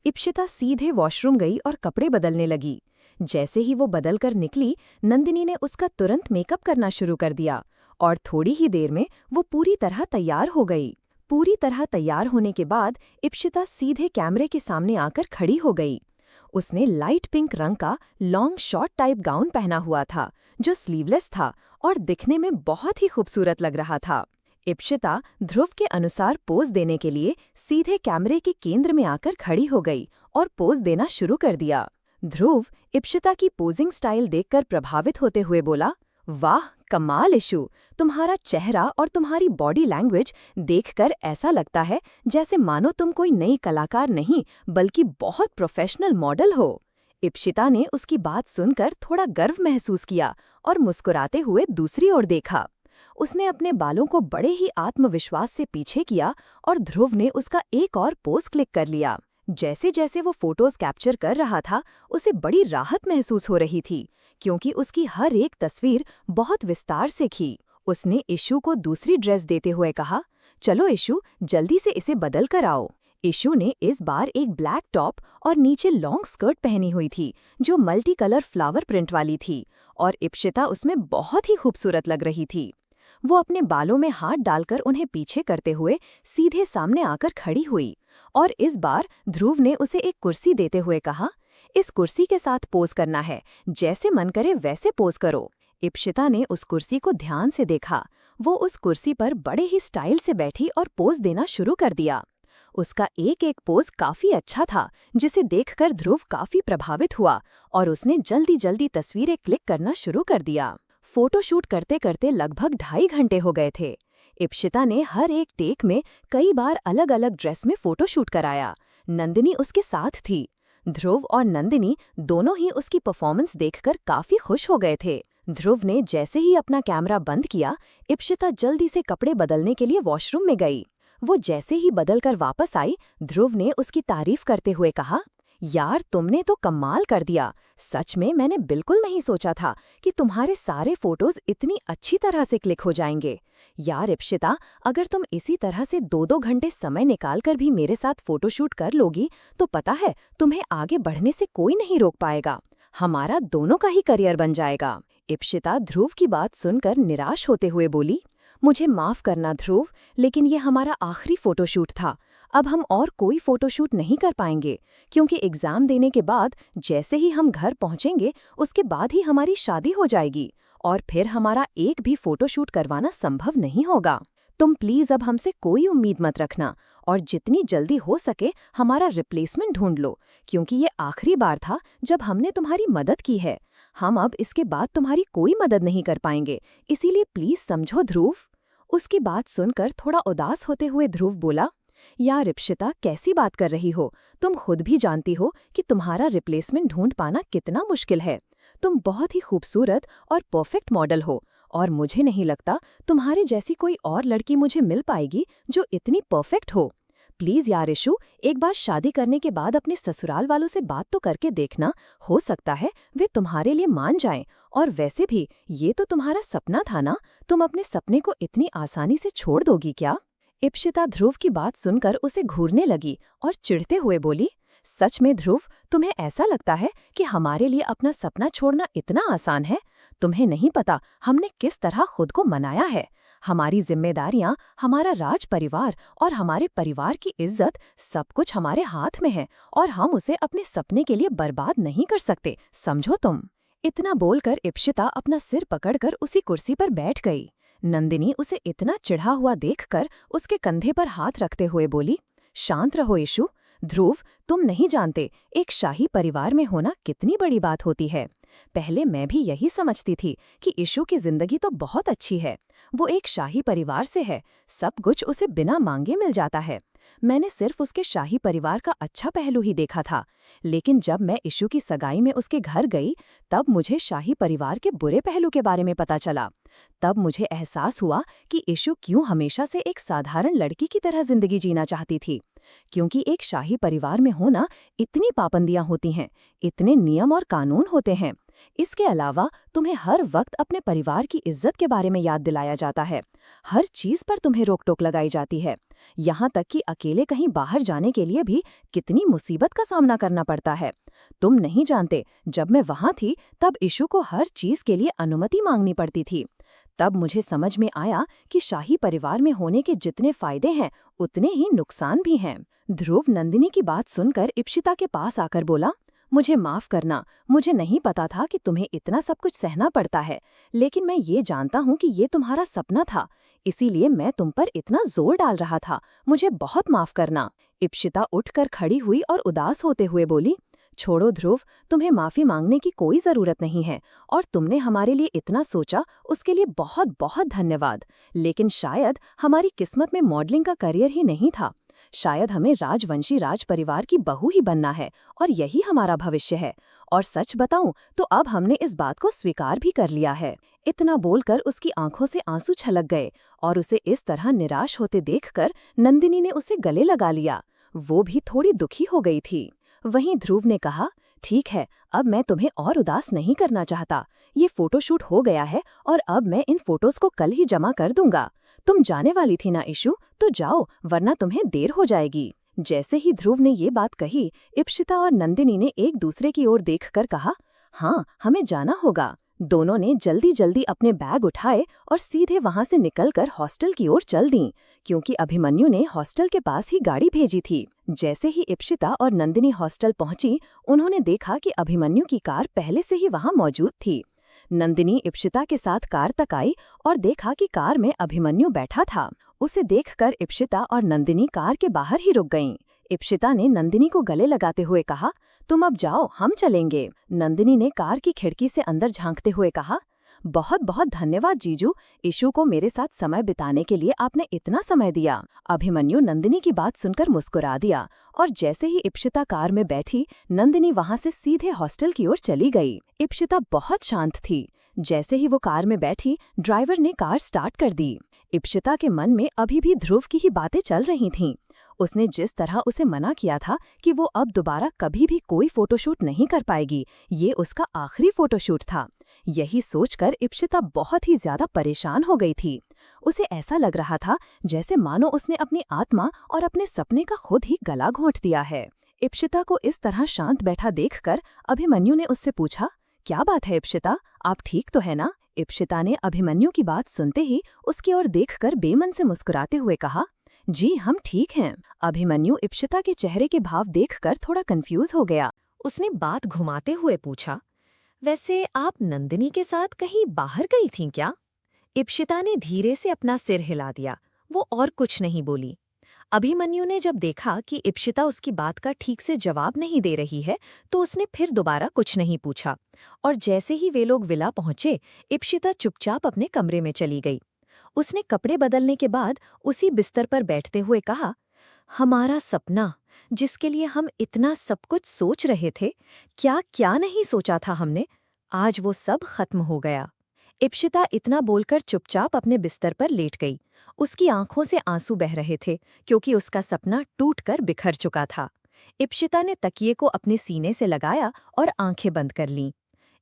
इप्शिता सीधे वॉशरूम गई और कपड़े बदलने लगी। जैसे ही वो बदल कर निकली, नंदिनी ने उसका तुरंत मेकअप करना शुरू कर दिया और थोड़ी ही देर में वो पूरी तरह तैयार हो गई। पूरी तरह तैयार होने के बाद इप्शिता सीधे कैमरे के सामने आकर खड़ी हो गई। उसने लाइट पिंक रंग का लॉन्ग शॉर्ट टाइप गाउन पहना हुआ था, जो स्लीवलेस था और दिखने में बहुत ही खूबसूरत लग रहा था। इप्शिता ध्रुव के अनुसार पोज देने के लिए सीधे कैमरे के केंद्र में आकर खड़ी हो गई और पोज देना शुरू कर दिया। ध्रुव इप्शिता की पोजिंग स्टाइल देखकर प्रभावित होते हुए बोला, वाह कमाल इशू, तुम्हारा चेहरा और तुम्हारी बॉडी लैंग्वेज देखकर ऐसा लगता है जैसे मानो तुम कोई नई कलाकार नहीं बल्कि बहुत प्रोफेशनल मॉडल हो। इप्शिता ने उसकी बात सुनकर थोड़ा गर्व महसूस किया और मुस्कुराते हुए दूसरी ओर देखा। उसने अपने बालों को बड़े ही आत्मविश्वास से पीछे किया और ध्रुव ने उसका एक और पोज क्लिक कर लिया। जैसे जैसे वो फोटोज कैप्चर कर रहा था, उसे बड़ी राहत महसूस हो रही थी, क्योंकि उसकी हर एक तस्वीर बहुत विस्तार से खी। उसने इशू को दूसरी ड्रेस देते हुए कहा, चलो इशू, जल्दी से इसे बदल कर आओ। इशू ने इस बार एक ब्लैक टॉप और नीचे लॉन्ग स्कर्ट पहनी हुई थी, जो मल्टी कलर फ्लावर प्रिंट वाली थी, और इप्शिता उसमें बहुत ही खूबसूरत लग रही थी। वो अपने बालों में हाथ डालकर उन्हें पीछे करते हुए सीधे सामने आकर खड़ी हुई, और इस बार ध्रुव ने उसे एक कुर्सी देते हुए कहा, इस कुर्सी के साथ पोज करना है, जैसे मन करे वैसे पोज करो। इप्शिता ने उस कुर्सी को ध्यान से देखा। वो उस कुर्सी पर बड़े ही स्टाइल से बैठी और पोज देना शुरू कर दिया। उसका एक एक पोज काफी अच्छा था, जिसे देखकर ध्रुव काफी प्रभावित हुआ और उसने जल्दी जल्दी तस्वीरें क्लिक करना शुरू कर दिया। फोटोशूट करते करते लगभग 2.5 घंटे हो गए थे। इप्शिता ने हर एक टेक में कई बार अलग अलग ड्रेस में फोटोशूट कराया। नंदिनी उसके साथ थी। ध्रुव और नंदिनी दोनों ही उसकी परफॉर्मेंस देखकर काफी खुश हो गए थे। ध्रुव ने जैसे ही अपना कैमरा बंद किया, इप्शिता जल्दी से कपड़े बदलने के लिए वॉशरूम में गई। वो जैसे ही बदलकर वापस आई, ध्रुव ने उसकी तारीफ करते हुए कहा, यार तुमने तो कमाल कर दिया। सच में मैंने बिल्कुल नहीं सोचा था कि तुम्हारे सारे फोटोज इतनी अच्छी तरह से क्लिक हो जाएंगे। यार इप्शिता, अगर तुम इसी तरह से 2-2 घंटे समय निकालकर भी मेरे साथ फोटोशूट कर लोगी तो पता है तुम्हें आगे बढ़ने से कोई नहीं रोक पाएगा। हमारा दोनों का ही करियर बन जाएगा। इप्शिता ध्रुव की बात सुनकर निराश होते हुए बोली, मुझे माफ करना ध्रुव, लेकिन ये हमारा आखिरी फोटोशूट था। अब हम और कोई फोटोशूट नहीं कर पाएंगे, क्योंकि एग्जाम देने के बाद जैसे ही हम घर पहुंचेंगे उसके बाद ही हमारी शादी हो जाएगी और फिर हमारा एक भी फोटोशूट करवाना संभव नहीं होगा। तुम प्लीज अब हमसे कोई उम्मीद मत रखना और जितनी जल्दी हो सके हमारा रिप्लेसमेंट ढूंढ लो, क्योंकि ये आखिरी बार था जब हमने तुम्हारी मदद की है। हम अब इसके बाद तुम्हारी कोई मदद नहीं कर पाएंगे, इसीलिए प्लीज समझो ध्रुव। उसकी बात सुनकर थोड़ा उदास होते हुए ध्रुव बोला, यार इप्शिता, कैसी बात कर रही हो? तुम खुद भी जानती हो कि तुम्हारा रिप्लेसमेंट ढूंढ पाना कितना मुश्किल है। तुम बहुत ही खूबसूरत और परफेक्ट मॉडल हो और मुझे नहीं लगता तुम्हारे जैसी कोई और लड़की मुझे मिल पाएगी जो इतनी परफेक्ट हो। प्लीज यार इशू, एक बार शादी करने के बाद अपने ससुराल वालों से बात तो करके देखना, हो सकता है वे तुम्हारे लिए मान जाएं। और वैसे भी ये तो तुम्हारा सपना था ना, तुम अपने सपने को इतनी आसानी से छोड़ दोगी क्या? इप्शिता ध्रुव की बात सुनकर उसे घूरने लगी और चिढ़ते हुए बोली, सच में ध्रुव, तुम्हें ऐसा लगता है कि हमारे लिए अपना सपना छोड़ना इतना आसान है? तुम्हें नहीं पता हमने किस तरह खुद को मनाया है। हमारी जिम्मेदारियां, हमारा राज परिवार और हमारे परिवार की इज्जत सब कुछ हमारे हाथ में है और हम उसे अपने सपने के लिए बर्बाद नहीं कर सकते, समझो तुम। इतना बोलकर इप्शिता अपना सिर पकड़कर उसी कुर्सी पर बैठ गई। नंदिनी उसे इतना चिढ़ा हुआ देखकर उसके कंधे पर हाथ रखते हुए बोली, शांत रहो इशू। ध्रुव, तुम नहीं जानते एक शाही परिवार में होना कितनी बड़ी बात होती है। पहले मैं भी यही समझती थी कि इशू की जिंदगी तो बहुत अच्छी है, वो एक शाही परिवार से है, सब कुछ उसे बिना मांगे मिल जाता है। मैंने सिर्फ उसके शाही परिवार का अच्छा पहलू ही देखा था, लेकिन जब मैं इशू की सगाई में उसके घर गई तब मुझे शाही परिवार के बुरे पहलू के बारे में पता चला। तब मुझे एहसास हुआ कि इशू क्यों हमेशा से एक साधारण लड़की की तरह जिंदगी जीना चाहती थी, क्योंकि एक शाही परिवार में होना इतनी पाबंदियां होती हैं, इतने नियम और कानून होते हैं। इसके अलावा तुम्हें हर वक्त अपने परिवार की इज्जत के बारे में याद दिलाया जाता है, हर चीज पर तुम्हें रोक टोक लगाई जाती है, यहाँ तक कि अकेले कहीं बाहर जाने के लिए भी कितनी मुसीबत का सामना करना पड़ता है। तुम नहीं जानते, जब मैं वहाँ थी तब इशू को हर चीज के लिए अनुमति मांगनी पड़ती थी। तब मुझे समझ में आया कि शाही परिवार में होने के जितने फायदे हैं उतने ही नुकसान भी हैं। ध्रुव नंदिनी की बात सुनकर इप्शिता के पास आकर बोला, मुझे माफ करना, मुझे नहीं पता था कि तुम्हें इतना सब कुछ सहना पड़ता है, लेकिन मैं ये जानता हूँ कि ये तुम्हारा सपना था, इसीलिए मैं तुम पर इतना जोर डाल रहा था, मुझे बहुत माफ करना। इप्शिता उठकर खड़ी हुई और उदास होते हुए बोली, छोड़ो ध्रुव, तुम्हें माफी मांगने की कोई जरूरत नहीं है, और तुमने हमारे लिए इतना सोचा उसके लिए बहुत बहुत धन्यवाद। लेकिन शायद हमारी किस्मत में मॉडलिंग का करियर ही नहीं था। शायद हमें राजवंशी राज परिवार की बहू ही बनना है और यही हमारा भविष्य है। और सच बताऊं तो अब हमने इस बात को स्वीकार भी कर लिया है। इतना बोलकर उसकी आंखों से आंसू छलक गए और उसे इस तरह निराश होते देखकर नंदिनी ने उसे गले लगा लिया। वो भी थोड़ी दुखी हो गई थी। वहीं ध्रुव ने कहा, ठीक है, अब मैं तुम्हें और उदास नहीं करना चाहता। ये फोटोशूट हो गया है और अब मैं इन फोटोज को कल ही जमा कर दूंगा। तुम जाने वाली थी ना इशू, तो जाओ, वरना तुम्हें देर हो जाएगी। जैसे ही ध्रुव ने ये बात कही, इप्शिता और नंदिनी ने एक दूसरे की ओर देखकर कहा, हाँ, हमें जाना होगा। दोनों ने जल्दी जल्दी अपने बैग उठाए और सीधे वहां से निकलकर हॉस्टल की ओर चल दीं, क्योंकि अभिमन्यु ने हॉस्टल के पास ही गाड़ी भेजी थी। जैसे ही इप्शिता और नंदिनी हॉस्टल पहुंची, उन्होंने देखा कि अभिमन्यु की कार पहले से ही वहां मौजूद थी। नंदिनी इप्शिता के साथ कार तक आई और देखा कि कार में अभिमन्यु बैठा था। उसे देखकर इप्शिता और नंदिनी कार के बाहर ही रुक गईं। इप्शिता ने नंदिनी को गले लगाते हुए कहा, तुम अब जाओ, हम चलेंगे। नंदिनी ने कार की खिड़की से अंदर झांकते हुए कहा, बहुत बहुत धन्यवाद जीजू, इशू को मेरे साथ समय बिताने के लिए आपने इतना समय दिया। अभिमन्यु नंदिनी की बात सुनकर मुस्कुरा दिया और जैसे ही इप्शिता कार में बैठी, नंदिनी वहां से सीधे हॉस्टल की ओर चली गई। इप्शिता बहुत शांत थी। जैसे ही वो कार में बैठी, ड्राइवर ने कार स्टार्ट कर दी। इप्शिता के मन में अभी भी ध्रुव की ही बातें चल रही थीं। उसने जिस तरह उसे मना किया था कि वो अब दोबारा कभी भी कोई फोटोशूट नहीं कर पाएगी, ये उसका आखिरी फोटोशूट था। यही सोचकर इप्शिता बहुत ही ज्यादा परेशान हो गई थी। उसे ऐसा लग रहा था जैसे मानो उसने अपनी आत्मा और अपने सपने का खुद ही गला घोंट दिया है। इप्शिता को इस तरह शांत बैठा देखकर अभिमन्यु ने उससे पूछा, क्या बात है इप्शिता, आप ठीक तो है ना? इप्शिता ने अभिमन्यु की बात सुनते ही उसकी ओर देखकर बेमन से मुस्कुराते हुए कहा, जी हम ठीक हैं। अभिमन्यु इप्शिता के चेहरे के भाव देखकर थोड़ा कंफ्यूज हो गया। उसने बात घुमाते हुए पूछा, वैसे आप नंदिनी के साथ कहीं बाहर गई थीं क्या? इप्शिता ने धीरे से अपना सिर हिला दिया। वो और कुछ नहीं बोली। अभिमन्यु ने जब देखा कि इप्शिता उसकी बात का ठीक से जवाब नहीं दे रही है, तो उसने फिर दोबारा कुछ नहीं पूछा और जैसे ही वे लोग विला पहुंचे, इप्शिता चुपचाप अपने कमरे में चली गई। उसने कपड़े बदलने के बाद उसी बिस्तर पर बैठते हुए कहा, हमारा सपना, जिसके लिए हम इतना सब कुछ सोच रहे थे, क्या क्या नहीं सोचा था हमने, आज वो सब खत्म हो गया। इप्शिता इतना बोलकर चुपचाप अपने बिस्तर पर लेट गई। उसकी आंखों से आंसू बह रहे थे क्योंकि उसका सपना टूटकर बिखर चुका था। इप्शिता ने तकिए को अपने सीने से लगाया और आंखें बंद कर लीं।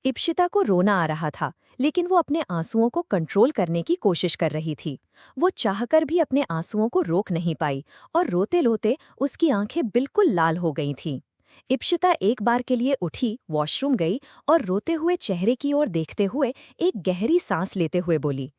इप्शिता को रोना आ रहा था, लेकिन वो अपने आंसुओं को कंट्रोल करने की कोशिश कर रही थी। वो चाहकर भी अपने आंसुओं को रोक नहीं पाई और रोते-रोते उसकी आंखें बिल्कुल लाल हो गई थीं। इप्शिता एक बार के लिए उठी, वॉशरूम गई और रोते हुए चेहरे की ओर देखते हुए एक गहरी सांस लेते हुए बोली,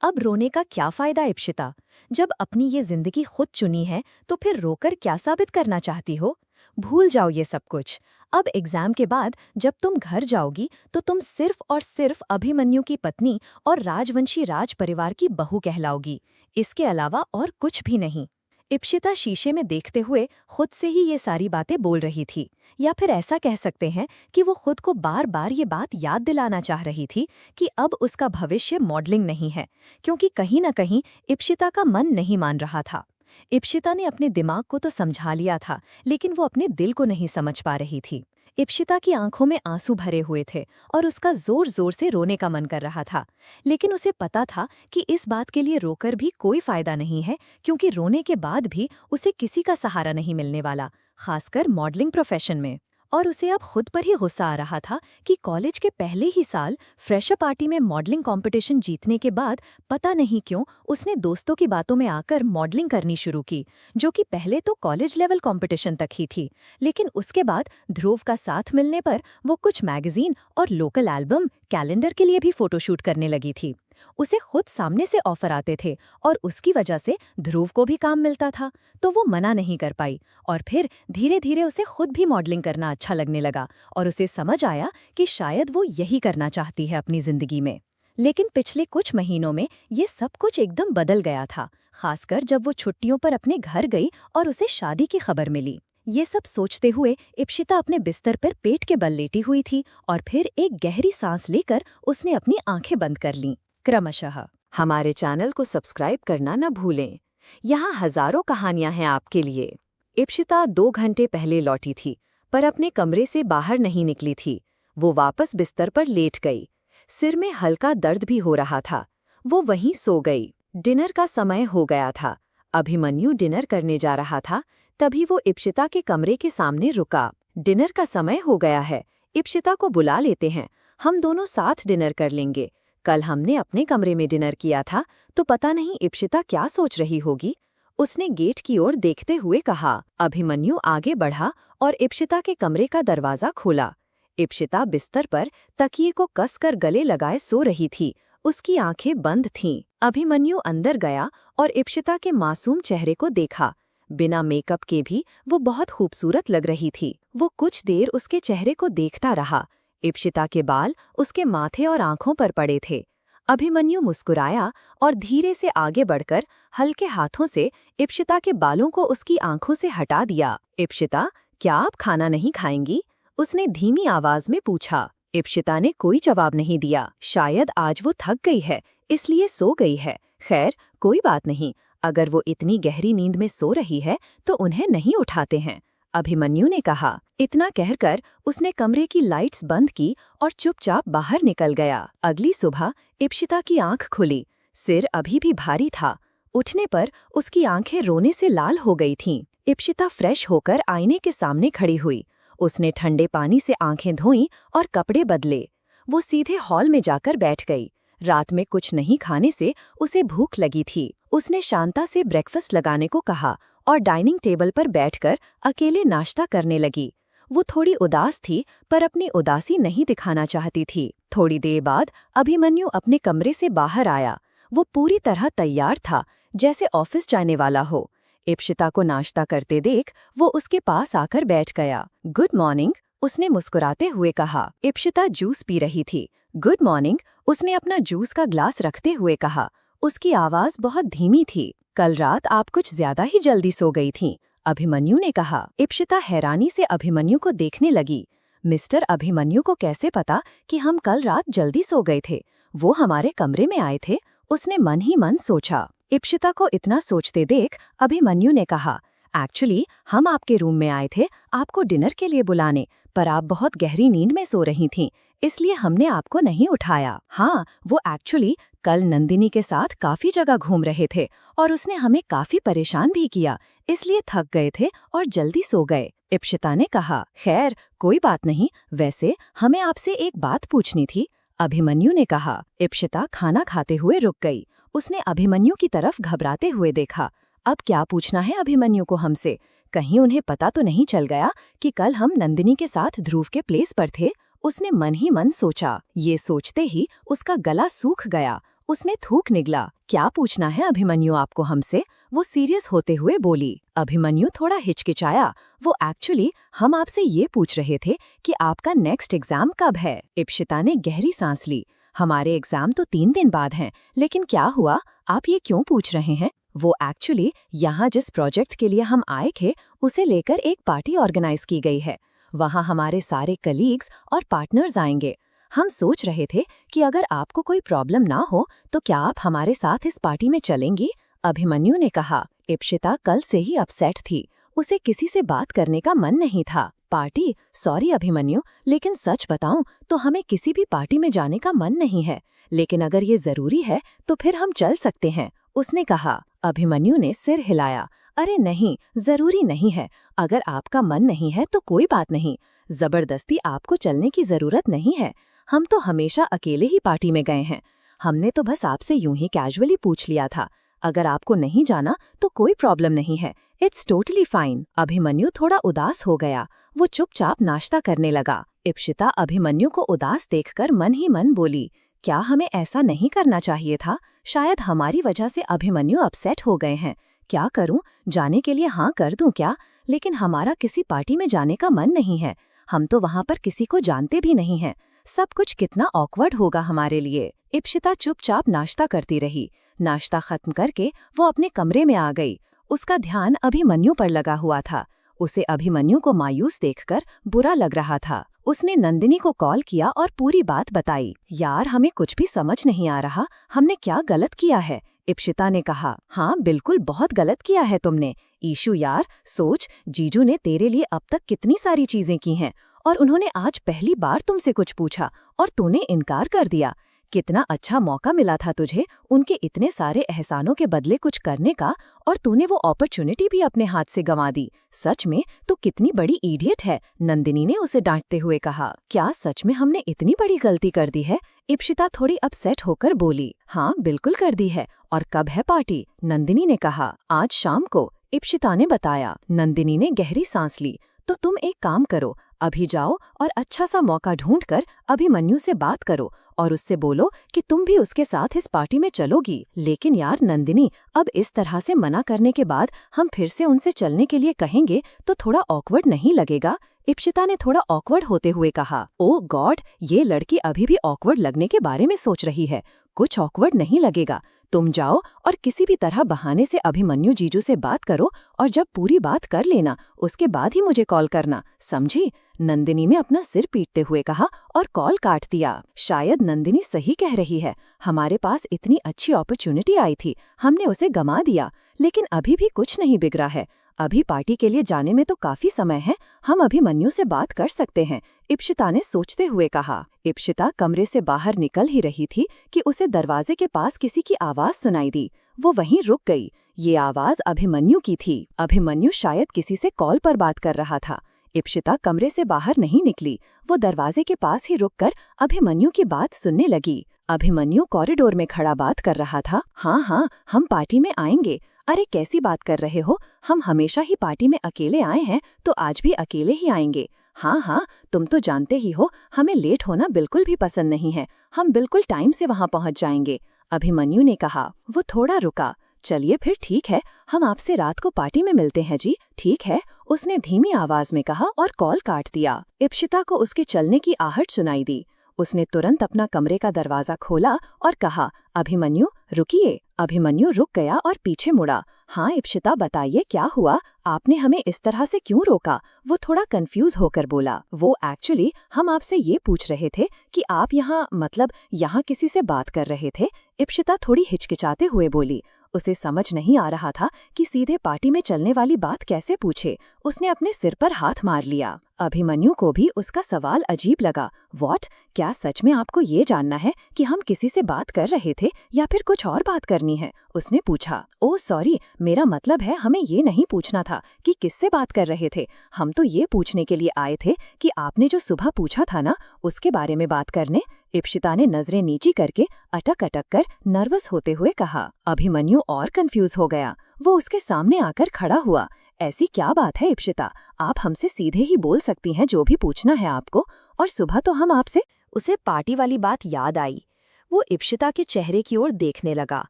अब रोने का क्या फायदा इप्शिता? जब अपनी ये जिंदगी खुद चुनी है तो फिर रोकर क्या साबित करना चाहती हो? भूल जाओ ये सब कुछ। अब एग्जाम के बाद जब तुम घर जाओगी तो तुम सिर्फ और सिर्फ अभिमन्यु की पत्नी और राजवंशी राज परिवार की बहू कहलाओगी, इसके अलावा और कुछ भी नहीं। इप्शिता शीशे में देखते हुए खुद से ही ये सारी बातें बोल रही थी, या फिर ऐसा कह सकते हैं कि वो खुद को बार बार ये बात याद दिलाना चाह रही थी कि अब उसका भविष्य मॉडलिंग नहीं है, क्योंकि कहीं न कहीं इप्शिता का मन नहीं मान रहा था। इप्शिता ने अपने दिमाग को तो समझा लिया था, लेकिन वो अपने दिल को नहीं समझ पा रही थी। इप्शिता की आंखों में आंसू भरे हुए थे और उसका जोर जोर से रोने का मन कर रहा था, लेकिन उसे पता था कि इस बात के लिए रोकर भी कोई फायदा नहीं है, क्योंकि रोने के बाद भी उसे किसी का सहारा नहीं मिलने वाला, खासकर मॉडलिंग प्रोफेशन में। और उसे अब खुद पर ही गुस्सा आ रहा था कि कॉलेज के पहले ही साल फ्रेशर पार्टी में मॉडलिंग कंपटीशन जीतने के बाद पता नहीं क्यों उसने दोस्तों की बातों में आकर मॉडलिंग करनी शुरू की, जो कि पहले तो कॉलेज लेवल कंपटीशन तक ही थी, लेकिन उसके बाद ध्रुव का साथ मिलने पर वो कुछ मैगजीन और लोकल एल्बम, कैलेंडर के लिए भी फोटोशूट करने लगी थी। उसे खुद सामने से ऑफर आते थे और उसकी वजह से ध्रुव को भी काम मिलता था, तो वो मना नहीं कर पाई। और फिर धीरे धीरे उसे खुद भी मॉडलिंग करना अच्छा लगने लगा और उसे समझ आया कि शायद वो यही करना चाहती है अपनी जिंदगी में। लेकिन पिछले कुछ महीनों में ये सब कुछ एकदम बदल गया था, खासकर जब वो छुट्टियों पर अपने घर गई और उसे शादी की खबर मिली। ये सब सोचते हुए इप्शिता अपने बिस्तर पर पेट के बल लेटी हुई थी और फिर एक गहरी सांस लेकर उसने अपनी आंखें बंद कर लीं। क्रमशः हमारे चैनल को सब्सक्राइब करना न भूलें। यहाँ हजारों कहानियां हैं आपके लिए। इप्शिता 2 घंटे पहले लौटी थी, पर अपने कमरे से बाहर नहीं निकली थी। वो वापस बिस्तर पर लेट गई। सिर में हल्का दर्द भी हो रहा था। वो वहीं सो गई। डिनर का समय हो गया था। अभिमन्यु डिनर करने जा रहा था, तभी वो इप्शिता के कमरे के सामने रुका। डिनर का समय हो गया है, इप्शिता को बुला लेते हैं, हम दोनों साथ डिनर कर लेंगे। कल हमने अपने कमरे में डिनर किया था, तो पता नहीं इप्शिता क्या सोच रही होगी। उसने गेट की ओर देखते हुए कहा। अभिमन्यु आगे बढ़ा और इप्शिता के कमरे का दरवाजा खोला। इप्शिता बिस्तर पर तकिए को कसकर गले लगाए सो रही थी। उसकी आंखें बंद थीं। अभिमन्यु अंदर गया और इप्शिता के मासूम चेहरे को देखा। बिना मेकअप के भी वो बहुत खूबसूरत लग रही थी। वो कुछ देर उसके चेहरे को देखता रहा। इप्शिता के बाल उसके माथे और आंखों पर पड़े थे। अभिमन्यु मुस्कुराया और धीरे से आगे बढ़कर हल्के हाथों से इप्शिता के बालों को उसकी आंखों से हटा दिया। इप्शिता, क्या आप खाना नहीं खाएंगी? उसने धीमी आवाज में पूछा। इप्शिता ने कोई जवाब नहीं दिया। शायद आज वो थक गई है, इसलिए सो गई है। खैर, कोई बात नहीं, अगर वो इतनी गहरी नींद में सो रही है तो उन्हें नहीं उठाते हैं, अभिमन्यु ने कहा। इतना कहकर उसने कमरे की लाइट्स बंद की और चुपचाप बाहर निकल गया। अगली सुबह इप्शिता की आंख खुली। सिर अभी भी भारी था। उठने पर उसकी आंखें रोने से लाल हो गई थीं। इप्शिता फ्रेश होकर आईने के सामने खड़ी हुई। उसने ठंडे पानी से आंखें धोईं और कपड़े बदले। वो सीधे हॉल में जाकर बैठ गई। रात में कुछ नहीं खाने से उसे भूख लगी थी। उसने शांता से ब्रेकफास्ट लगाने को कहा और डाइनिंग टेबल पर बैठकर अकेले नाश्ता करने लगी। वो थोड़ी उदास थी, पर अपनी उदासी नहीं दिखाना चाहती थी। थोड़ी देर बाद अभिमन्यु अपने कमरे से बाहर आया। वो पूरी तरह तैयार था, जैसे ऑफिस जाने वाला हो। इप्शिता को नाश्ता करते देख वो उसके पास आकर बैठ गया। गुड मॉर्निंग, उसने मुस्कुराते हुए कहा। इप्शिता जूस पी रही थी। गुड मॉर्निंग, उसने अपना जूस का ग्लास रखते हुए कहा। उसकी आवाज बहुत धीमी थी। कल रात आप कुछ ज्यादा ही जल्दी सो गई थीं, अभिमन्यु ने कहा। इप्शिता हैरानी से अभिमन्यु को देखने लगी। मिस्टर अभिमन्यु को कैसे पता कि हम कल रात जल्दी सो गए थे? वो हमारे कमरे में आए थे, उसने मन ही मन सोचा। इप्शिता को इतना सोचते देख अभिमन्यु ने कहा, एक्चुअली हम आपके रूम में आए थे आपको डिनर के लिए बुलाने, पर आप बहुत गहरी नींद में सो रही थीं, इसलिए हमने आपको नहीं उठाया। हाँ, वो एक्चुअली कल नंदिनी के साथ काफी जगह घूम रहे थे और उसने हमें काफी परेशान भी किया, इसलिए थक गए थे और जल्दी सो गए, इप्शिता ने कहा। खैर, कोई बात नहीं, वैसे हमें आपसे एक बात पूछनी थी, अभिमन्यु ने कहा। इप्शिता खाना खाते हुए रुक गई। उसने अभिमन्यु की तरफ घबराते हुए देखा। अब क्या पूछना है अभिमन्यु को हमसे? कहीं उन्हें पता तो नहीं चल गया कि कल हम नंदिनी के साथ ध्रुव के प्लेस पर थे? उसने मन ही मन सोचा। ये सोचते ही उसका गला सूख गया। उसने थूक निगला। क्या पूछना है अभिमन्यु आपको हमसे? वो सीरियस होते हुए बोली। अभिमन्यु थोड़ा हिचकिचाया। वो एक्चुअली हम आपसे ये पूछ रहे थे कि आपका नेक्स्ट एग्जाम कब है? इप्शिता ने गहरी सांस ली। हमारे एग्जाम तो 3 दिन बाद हैं, लेकिन क्या हुआ, आप ये क्यों पूछ रहे हैं? वो एक्चुअली यहाँ जिस प्रोजेक्ट के लिए हम आए थे उसे लेकर एक पार्टी ऑर्गेनाइज की गई है। वहाँ हमारे सारे कलीग्स और पार्टनर्स आएंगे। हम सोच रहे थे कि अगर आपको कोई प्रॉब्लम ना हो तो क्या आप हमारे साथ इस पार्टी में चलेंगी? अभिमन्यु ने कहा। इप्शिता कल से ही अपसेट थी। उसे किसी से बात करने का मन नहीं था। पार्टी? सॉरी अभिमन्यु, लेकिन सच बताऊं तो हमें किसी भी पार्टी में जाने का मन नहीं है, लेकिन अगर ये जरूरी है तो फिर हम चल सकते हैं, उसने कहा। अभिमन्यु ने सिर हिलाया। अरे नहीं, जरूरी नहीं है। अगर आपका मन नहीं है तो कोई बात नहीं। जबरदस्ती आपको चलने की जरूरत नहीं है। हम तो हमेशा अकेले ही पार्टी में गए हैं। हमने तो बस आपसे यूं ही कैजुअली पूछ लिया था। अगर आपको नहीं जाना तो कोई प्रॉब्लम नहीं है, इट्स टोटली फाइन। अभिमन्यु थोड़ा उदास हो गया। वो चुपचाप नाश्ता करने लगा। इप्शिता अभिमन्यु को उदास देखकर मन ही मन बोली, क्या हमें ऐसा नहीं करना चाहिए था? शायद हमारी वजह से अभिमन्यु अपसेट हो गए हैं। क्या करूं? जाने के लिए हाँ कर दूं क्या? लेकिन हमारा किसी पार्टी में जाने का मन नहीं है। हम तो वहां पर किसी को जानते भी नहीं हैं। सब कुछ कितना ऑकवर्ड होगा हमारे लिए। इप्शिता चुपचाप नाश्ता करती रही। नाश्ता खत्म करके वो अपने कमरे में आ गई। उसका ध्यान अभिमन्यु पर लगा हुआ था। उसे अभिमन्यु को मायूस देखकर बुरा लग रहा था। उसने नंदिनी को कॉल किया और पूरी बात बताई। यार, हमें कुछ भी समझ नहीं आ रहा, हमने क्या गलत किया है? इप्शिता ने कहा। हाँ बिल्कुल, बहुत गलत किया है तुमने। ईशु यार, सोच, जीजू ने तेरे लिए अब तक कितनी सारी चीजें की हैं और उन्होंने आज पहली बार तुमसे कुछ पूछा और तूने इनकार कर दिया। कितना अच्छा मौका मिला था तुझे उनके इतने सारे एहसानों के बदले कुछ करने का, और तूने वो अपॉर्चुनिटी भी अपने हाथ से गंवा दी। सच में तू कितनी बड़ी इडियट है, नंदिनी ने उसे डांटते हुए कहा। क्या सच में हमने इतनी बड़ी गलती कर दी है? इप्शिता थोड़ी अपसेट होकर बोली। हाँ बिल्कुल कर दी है। और कब है पार्टी? नंदिनी ने कहा। आज शाम को, इप्शिता ने बताया। नंदिनी ने गहरी सांस ली। तो तुम एक काम करो, अभी जाओ और अच्छा सा मौका ढूंढकर अभिमन्यु से बात करो और उससे बोलो कि तुम भी उसके साथ इस पार्टी में चलोगी। लेकिन यार नंदिनी, अब इस तरह से मना करने के बाद हम फिर से उनसे चलने के लिए कहेंगे तो थोड़ा ऑकवर्ड नहीं लगेगा? इप्शिता ने थोड़ा ऑकवर्ड होते हुए कहा। ओह गॉड, ये लड़की अभी भी ऑकवर्ड लगने के बारे में सोच रही है। कुछ ऑकवर्ड नहीं लगेगा। तुम जाओ और किसी भी तरह बहाने से अभिमन्यु जीजू से बात करो और जब पूरी बात कर लेना उसके बाद ही मुझे कॉल करना, समझी? नंदिनी ने अपना सिर पीटते हुए कहा और कॉल काट दिया। शायद नंदिनी सही कह रही है, हमारे पास इतनी अच्छी अपॉर्चुनिटी आई थी, हमने उसे गंवा दिया। लेकिन अभी भी कुछ नहीं बिगड़ा है। अभी पार्टी के लिए जाने में तो काफी समय है, हम अभिमन्यु से बात कर सकते हैं, इप्शिता ने सोचते हुए कहा। इप्शिता कमरे से बाहर निकल ही रही थी कि उसे दरवाजे के पास किसी की आवाज सुनाई दी। वो वहीं रुक गई। ये आवाज अभिमन्यु की थी। अभिमन्यु शायद किसी से कॉल पर बात कर रहा था। इप्शिता कमरे से बाहर नहीं निकली, वो दरवाजे के पास ही रुककर अभिमन्यु की बात सुनने लगी। अभिमन्यु कॉरिडोर में खड़ा बात कर रहा था। हाँ, हम पार्टी में आएंगे। अरे कैसी बात कर रहे हो, हम हमेशा ही पार्टी में अकेले आए हैं तो आज भी अकेले ही आएंगे। हाँ, तुम तो जानते ही हो हमें लेट होना बिल्कुल भी पसंद नहीं है, हम बिल्कुल टाइम से वहां पहुंच जाएंगे, अभिमन्यु ने कहा। वो थोड़ा रुका। चलिए फिर ठीक है, हम आपसे रात को पार्टी में मिलते हैं जी। ठीक है, उसने धीमी आवाज में कहा और कॉल काट दिया। इप्शिता को उसके चलने की आहट सुनाई दी। उसने तुरंत अपना कमरे का दरवाजा खोला और कहा, अभिमन्यु रुकिए। अभिमन्यु रुक गया और पीछे मुड़ा। हाँ इप्शिता, बताइए क्या हुआ, आपने हमें इस तरह से क्यों रोका? वो थोड़ा कंफ्यूज होकर बोला। वो एक्चुअली हम आपसे ये पूछ रहे थे कि आप यहाँ किसी से बात कर रहे थे। इप्शिता थोड़ी हिचकिचाते हुए बोली। उसे समझ नहीं आ रहा था कि सीधे पार्टी में चलने वाली बात कैसे पूछे। उसने अपने सिर पर हाथ मार लिया। अभिमन्यु को भी उसका सवाल अजीब लगा। व्हाट? क्या सच में आपको ये जानना है कि हम किसी से बात कर रहे थे या फिर कुछ और बात करनी है? उसने पूछा। ओह सॉरी, मेरा मतलब है हमें ये नहीं पूछना था कि किससे बात कर रहे थे। हम तो ये पूछने के लिए आए थे कि आपने जो सुबह पूछा था ना, उसके बारे में बात करने। इप्शिता ने नजरें नीची करके अटक कर नर्वस होते हुए कहा। अभिमन्यु और कंफ्यूज हो गया। वो उसके सामने आकर खड़ा हुआ। ऐसी क्या बात है इप्शिता, आप हमसे सीधे ही बोल सकती हैं जो भी पूछना है आपको, और सुबह तो हम आपसे। उसे पार्टी वाली बात याद आई। वो इप्शिता के चेहरे की ओर देखने लगा।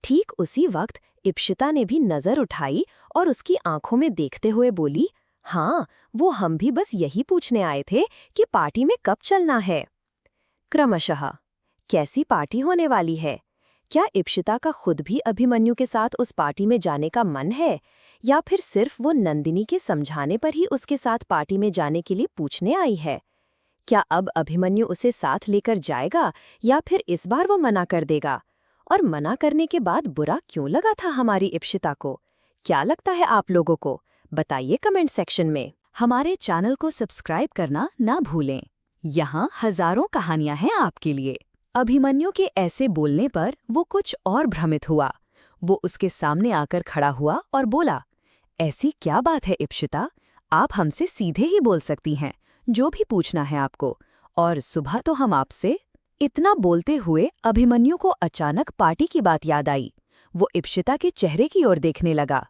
ठीक उसी वक्त इप्शिता ने भी नजर उठाई और उसकी आंखों में देखते हुए बोली, हाँ, वो हम भी बस यही पूछने आए थे कि पार्टी में कब चलना है। क्रमशः कैसी पार्टी होने वाली है? क्या इप्शिता का खुद भी अभिमन्यु के साथ उस पार्टी में जाने का मन है, या फिर सिर्फ वो नंदिनी के समझाने पर ही उसके साथ पार्टी में जाने के लिए पूछने आई है? क्या अब अभिमन्यु उसे साथ लेकर जाएगा या फिर इस बार वो मना कर देगा? और मना करने के बाद बुरा क्यों लगा था हमारी इप्शिता को? क्या लगता है आप लोगों को? बताइए कमेंट सेक्शन में। हमारे चैनल को सब्सक्राइब करना ना भूलें। यहाँ हजारों कहानियां हैं आपके लिए। अभिमन्यु के ऐसे बोलने पर वो कुछ और भ्रमित हुआ। वो उसके सामने आकर खड़ा हुआ और बोला, ऐसी क्या बात है इप्शिता, आप हमसे सीधे ही बोल सकती हैं जो भी पूछना है आपको, और सुबह तो हम आपसे। इतना बोलते हुए अभिमन्यु को अचानक पार्टी की बात याद आई। वो इप्शिता के चेहरे की ओर देखने लगा।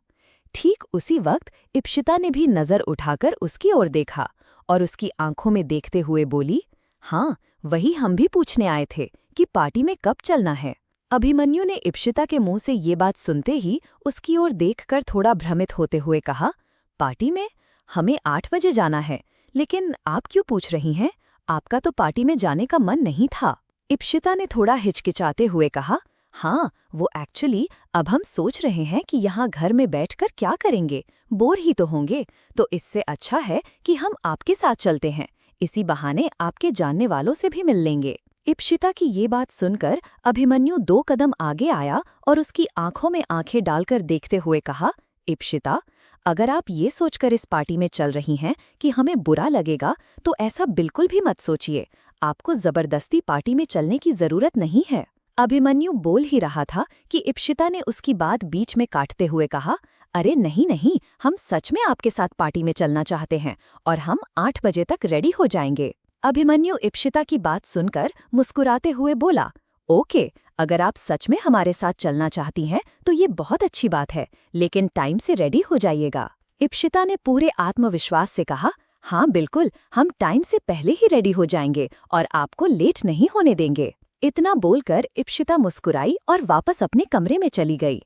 ठीक उसी वक्त इप्शिता ने भी नजर उठाकर उसकी ओर देखा और उसकी आंखों में देखते हुए बोली, हाँ, वही हम भी पूछने आए थे कि पार्टी में कब चलना है। अभिमन्यु ने इप्शिता के मुंह से ये बात सुनते ही उसकी ओर देखकर थोड़ा भ्रमित होते हुए कहा, पार्टी में? हमें 8 बजे जाना है, लेकिन आप क्यों पूछ रही हैं? आपका तो पार्टी में जाने का मन नहीं था। इप्शिता ने थोड़ा हिचकिचाते हुए कहा, हाँ, वो एक्चुअली अब हम सोच रहे हैं कि यहाँ घर में बैठकर क्या करेंगे, बोर ही तो होंगे, तो इससे अच्छा है कि हम आपके साथ चलते हैं। इसी बहाने आपके जानने वालों से भी मिल लेंगे। इप्शिता की ये बात सुनकर अभिमन्यु 2 कदम आगे आया और उसकी आंखों में आंखें डालकर देखते हुए कहा, इप्शिता, अगर आप ये सोचकर इस पार्टी में चल रही हैं कि हमें बुरा लगेगा, तो ऐसा बिल्कुल भी मत सोचिए। आपको जबरदस्ती पार्टी में चलने की जरूरत नहीं है। अभिमन्यु बोल ही रहा था कि इप्शिता ने उसकी बात बीच में काटते हुए कहा, अरे नहीं नहीं, हम सच में आपके साथ पार्टी में चलना चाहते हैं और हम 8 बजे तक रेडी हो जाएंगे। अभिमन्यु इप्शिता की बात सुनकर मुस्कुराते हुए बोला, ओके, अगर आप सच में हमारे साथ चलना चाहती हैं तो ये बहुत अच्छी बात है, लेकिन टाइम से रेडी हो जाइएगा। इप्शिता ने पूरे आत्मविश्वास से कहा, हाँ बिल्कुल, हम टाइम से पहले ही रेडी हो जाएंगे और आपको लेट नहीं होने देंगे। इतना बोलकर इप्शिता मुस्कुराई और वापस अपने कमरे में चली गई।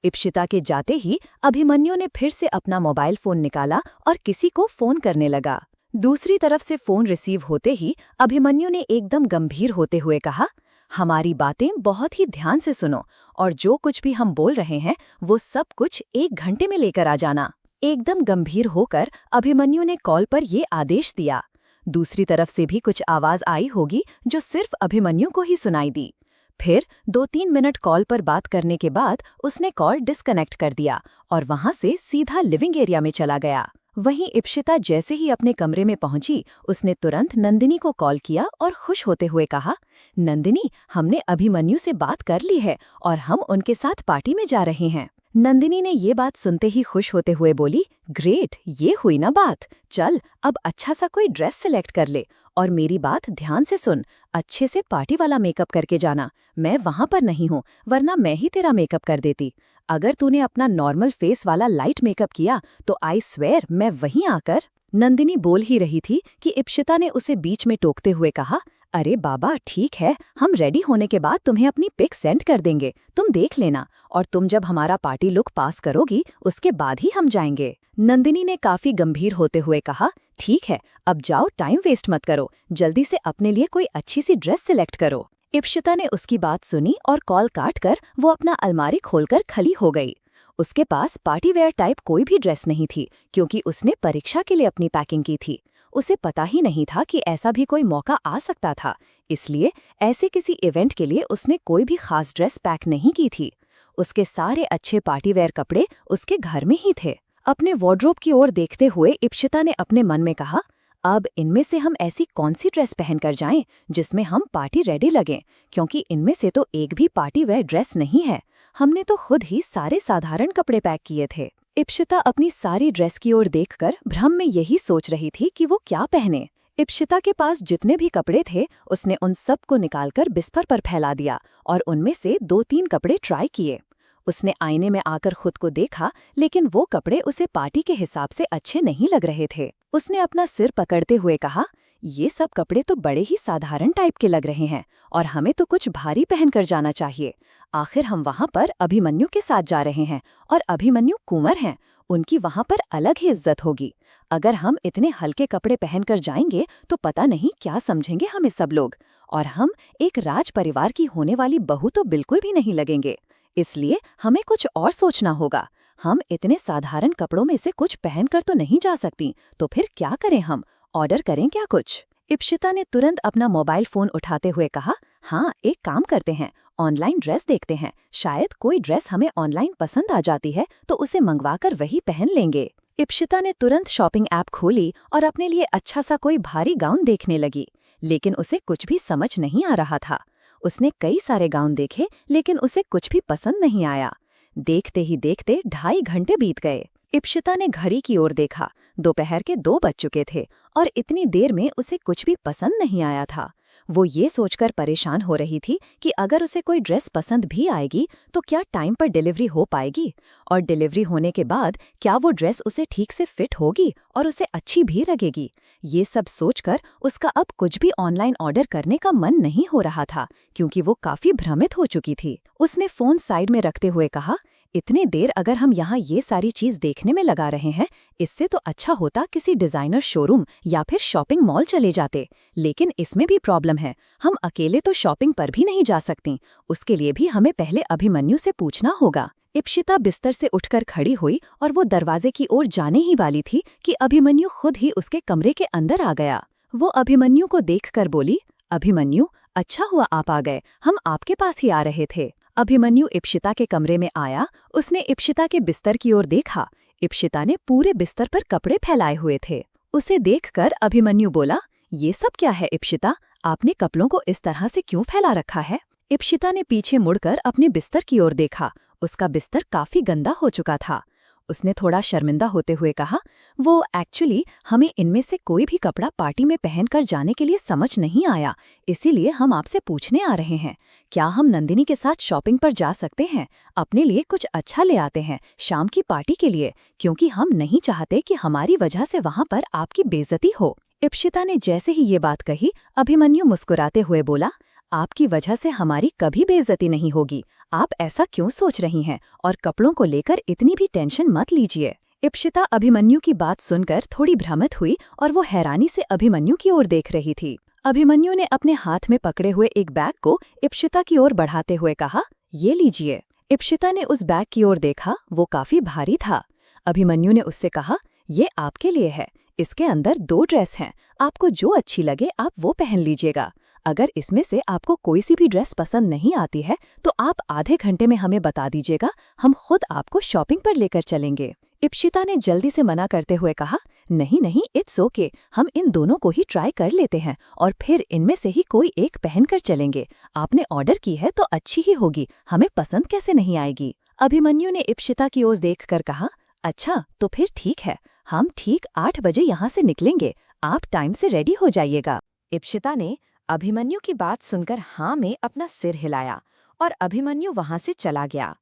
इप्शिता के जाते ही अभिमन्यु ने फिर से अपना मोबाइल फोन निकाला और किसी को फोन करने लगा। दूसरी तरफ से फोन रिसीव होते ही अभिमन्यु ने एकदम गंभीर होते हुए कहा, हमारी बातें बहुत ही ध्यान से सुनो और जो कुछ भी हम बोल रहे हैं वो सब कुछ 1 घंटे में लेकर आ जाना। एकदम गंभीर होकर अभिमन्यु ने कॉल पर ये आदेश दिया। दूसरी तरफ से भी कुछ आवाज आई होगी जो सिर्फ अभिमन्यु को ही सुनाई दी। फिर 2-3 मिनट कॉल पर बात करने के बाद उसने कॉल डिस्कनेक्ट कर दिया और वहां से सीधा लिविंग एरिया में चला गया। वहीं इप्शिता जैसे ही अपने कमरे में पहुंची, उसने तुरंत नंदिनी को कॉल किया और खुश होते हुए कहा, नंदिनी, हमने अभिमन्यु से बात कर ली है और हम उनके साथ पार्टी में जा रहे हैं। नंदिनी ने ये बात सुनते ही खुश होते हुए बोली, ग्रेट, ये हुई ना बात। चल, अब अच्छा सा कोई ड्रेस सिलेक्ट कर ले और मेरी बात ध्यान से सुन, अच्छे से पार्टी वाला मेकअप करके जाना। मैं वहां पर नहीं हूँ, वरना मैं ही तेरा मेकअप कर देती। अगर तूने अपना नॉर्मल फेस वाला लाइट मेकअप किया तो आई स्वेयर मैं वहीं आकर। नंदिनी बोल ही रही थी कि इप्शिता ने उसे बीच में टोकते हुए कहा, अरे बाबा, ठीक है, हम रेडी होने के बाद तुम्हें अपनी पिक सेंड कर देंगे, तुम देख लेना, और तुम जब हमारा पार्टी लुक पास करोगी उसके बाद ही हम जाएंगे। नंदिनी ने काफी गंभीर होते हुए कहा, ठीक है, अब जाओ, टाइम वेस्ट मत करो, जल्दी से अपने लिए कोई अच्छी सी ड्रेस सिलेक्ट करो। इप्शिता ने उसकी बात सुनी और कॉल काटकर वो अपना अलमारी खोलकर खली हो गई। उसके पास पार्टी वेयर टाइप कोई भी ड्रेस नहीं थी, क्योंकि उसने परीक्षा के लिए अपनी पैकिंग की थी। उसे पता ही नहीं था कि ऐसा भी कोई मौका आ सकता था, इसलिए ऐसे किसी इवेंट के लिए उसने कोई भी खास ड्रेस पैक नहीं की थी। उसके सारे अच्छे पार्टी वेयर कपड़े उसके घर में ही थे। अपने वार्डरोब की ओर देखते हुए इप्शिता ने अपने मन में कहा, अब इनमें से हम ऐसी कौन सी ड्रेस पहनकर जाएं जिसमें हम पार्टी रेडी लगें, क्योंकि इनमें से तो एक भी पार्टी वेयर ड्रेस नहीं है। हमने तो खुद ही सारे साधारण कपड़े पैक किए थे। इप्शिता अपनी सारी ड्रेस की ओर देखकर भ्रम में यही सोच रही थी कि वो क्या पहने। इप्शिता के पास जितने भी कपड़े थे उसने उन सब को निकालकर बिस्तर पर फैला दिया और उनमें से 2-3 कपड़े ट्राई किए। उसने आईने में आकर खुद को देखा, लेकिन वो कपड़े उसे पार्टी के हिसाब से अच्छे नहीं लग रहे थे। उसने अपना सिर पकड़ते हुए कहा, ये सब कपड़े तो बड़े ही साधारण टाइप के लग रहे हैं और हमें तो कुछ भारी पहनकर जाना चाहिए। आखिर हम वहाँ पर अभिमन्यु के साथ जा रहे हैं और अभिमन्यु कुंवर हैं, उनकी वहाँ पर अलग ही इज्जत होगी। अगर हम इतने हल्के कपड़े पहनकर जाएंगे तो पता नहीं क्या समझेंगे हमें सब लोग, और हम एक राज परिवार की होने वाली बहू तो बिल्कुल भी नहीं लगेंगे। इसलिए हमें कुछ और सोचना होगा। हम इतने साधारण कपड़ों में से कुछ पहनकर तो नहीं जा सकती, तो फिर क्या करें हम? ऑर्डर करें क्या कुछ? इप्शिता ने तुरंत अपना मोबाइल फोन उठाते हुए कहा, हाँ, एक काम करते हैं, ऑनलाइन ड्रेस देखते हैं, शायद कोई ड्रेस हमें ऑनलाइन पसंद आ जाती है तो उसे मंगवाकर वही पहन लेंगे। इप्शिता ने तुरंत शॉपिंग ऐप खोली और अपने लिए अच्छा सा कोई भारी गाउन देखने लगी, लेकिन उसे कुछ भी समझ नहीं आ रहा था। उसने कई सारे गाउन देखे, लेकिन उसे कुछ भी पसंद नहीं आया। देखते ही देखते 2.5 घंटे बीत गए। इप्शिता ने घड़ी की ओर देखा, दोपहर के 2 बज चुके थे और इतनी देर में उसे कुछ भी पसंद नहीं आया था। वो ये सोचकर परेशान हो रही थी कि अगर उसे कोई ड्रेस पसंद भी आएगी तो क्या टाइम पर डिलीवरी हो पाएगी, और डिलीवरी होने के बाद क्या वो ड्रेस उसे ठीक से फिट होगी और उसे अच्छी भी लगेगी। ये सब सोचकर उसका अब कुछ भी ऑनलाइन ऑर्डर करने का मन नहीं हो रहा था, क्योंकि वो काफी भ्रमित हो चुकी थी। उसने फोन साइड में रखते हुए कहा, इतनी देर अगर हम यहाँ ये सारी चीज देखने में लगा रहे हैं, इससे तो अच्छा होता किसी डिजाइनर शोरूम या फिर शॉपिंग मॉल चले जाते। लेकिन इसमें भी प्रॉब्लम है, हम अकेले तो शॉपिंग पर भी नहीं जा सकती, उसके लिए भी हमें पहले अभिमन्यु से पूछना होगा। इप्शिता बिस्तर से उठकर खड़ी हुई और वो दरवाजे की ओर जाने ही वाली थी कि अभिमन्यु खुद ही उसके कमरे के अंदर आ गया। वो अभिमन्यु को देखकर बोली, अभिमन्यु, अच्छा हुआ आप आ गए, हम आपके पास ही आ रहे थे। अभिमन्यु इप्शिता के कमरे में आया। उसने इप्शिता के बिस्तर की ओर देखा। इप्शिता ने पूरे बिस्तर पर कपड़े फैलाए हुए थे। उसे देखकर अभिमन्यु बोला, ये सब क्या है इप्शिता, आपने कपड़ों को इस तरह से क्यों फैला रखा है? इप्शिता ने पीछे मुड़कर अपने बिस्तर की ओर देखा। उसका बिस्तर काफी गंदा हो चुका था। उसने थोड़ा शर्मिंदा होते हुए कहा, वो एक्चुअली हमें इनमें से कोई भी कपड़ा पार्टी में पहनकर जाने के लिए समझ नहीं आया, इसीलिए हम आपसे पूछने आ रहे हैं, क्या हम नंदिनी के साथ शॉपिंग पर जा सकते हैं? अपने लिए कुछ अच्छा ले आते हैं शाम की पार्टी के लिए, क्योंकि हम नहीं चाहते कि हमारी वजह से वहाँ पर आपकी बेइज्जती हो। इप्शिता ने जैसे ही ये बात कही, अभिमन्यु मुस्कुराते हुए बोला, आपकी वजह से हमारी कभी बेइज्जती नहीं होगी, आप ऐसा क्यों सोच रही हैं, और कपड़ों को लेकर इतनी भी टेंशन मत लीजिए। इप्शिता अभिमन्यु की बात सुनकर थोड़ी भ्रमित हुई और वो हैरानी से अभिमन्यु की ओर देख रही थी। अभिमन्यु ने अपने हाथ में पकड़े हुए एक बैग को इप्शिता की ओर बढ़ाते हुए कहा, ये लीजिए। इप्शिता ने उस बैग की ओर देखा, वो काफी भारी था। अभिमन्यु ने उससे कहा, ये आपके लिए है, इसके अंदर 2 ड्रेस हैं, आपको जो अच्छी लगे आप वो पहन लीजिएगा। अगर इसमें से आपको कोई सी भी ड्रेस पसंद नहीं आती है तो आप आधे घंटे में हमें बता दीजिएगा, हम खुद आपको शॉपिंग पर लेकर चलेंगे। इप्शिता ने जल्दी से मना करते हुए कहा, नहीं नहीं, इट्स ओके, हम इन दोनों को ही ट्राई कर लेते हैं और फिर इनमें से ही कोई एक पहनकर चलेंगे। आपने ऑर्डर की है तो अच्छी ही होगी, हमें पसंद कैसे नहीं आएगी। अभिमन्यु ने इप्शिता की ओर देखकर कहा, अच्छा तो फिर ठीक है, हम ठीक 8 बजे यहाँ से निकलेंगे, आप टाइम से रेडी हो जाइएगा। इप्शिता ने अभिमन्यु की बात सुनकर हाँ में अपना सिर हिलाया और अभिमन्यु वहां से चला गया।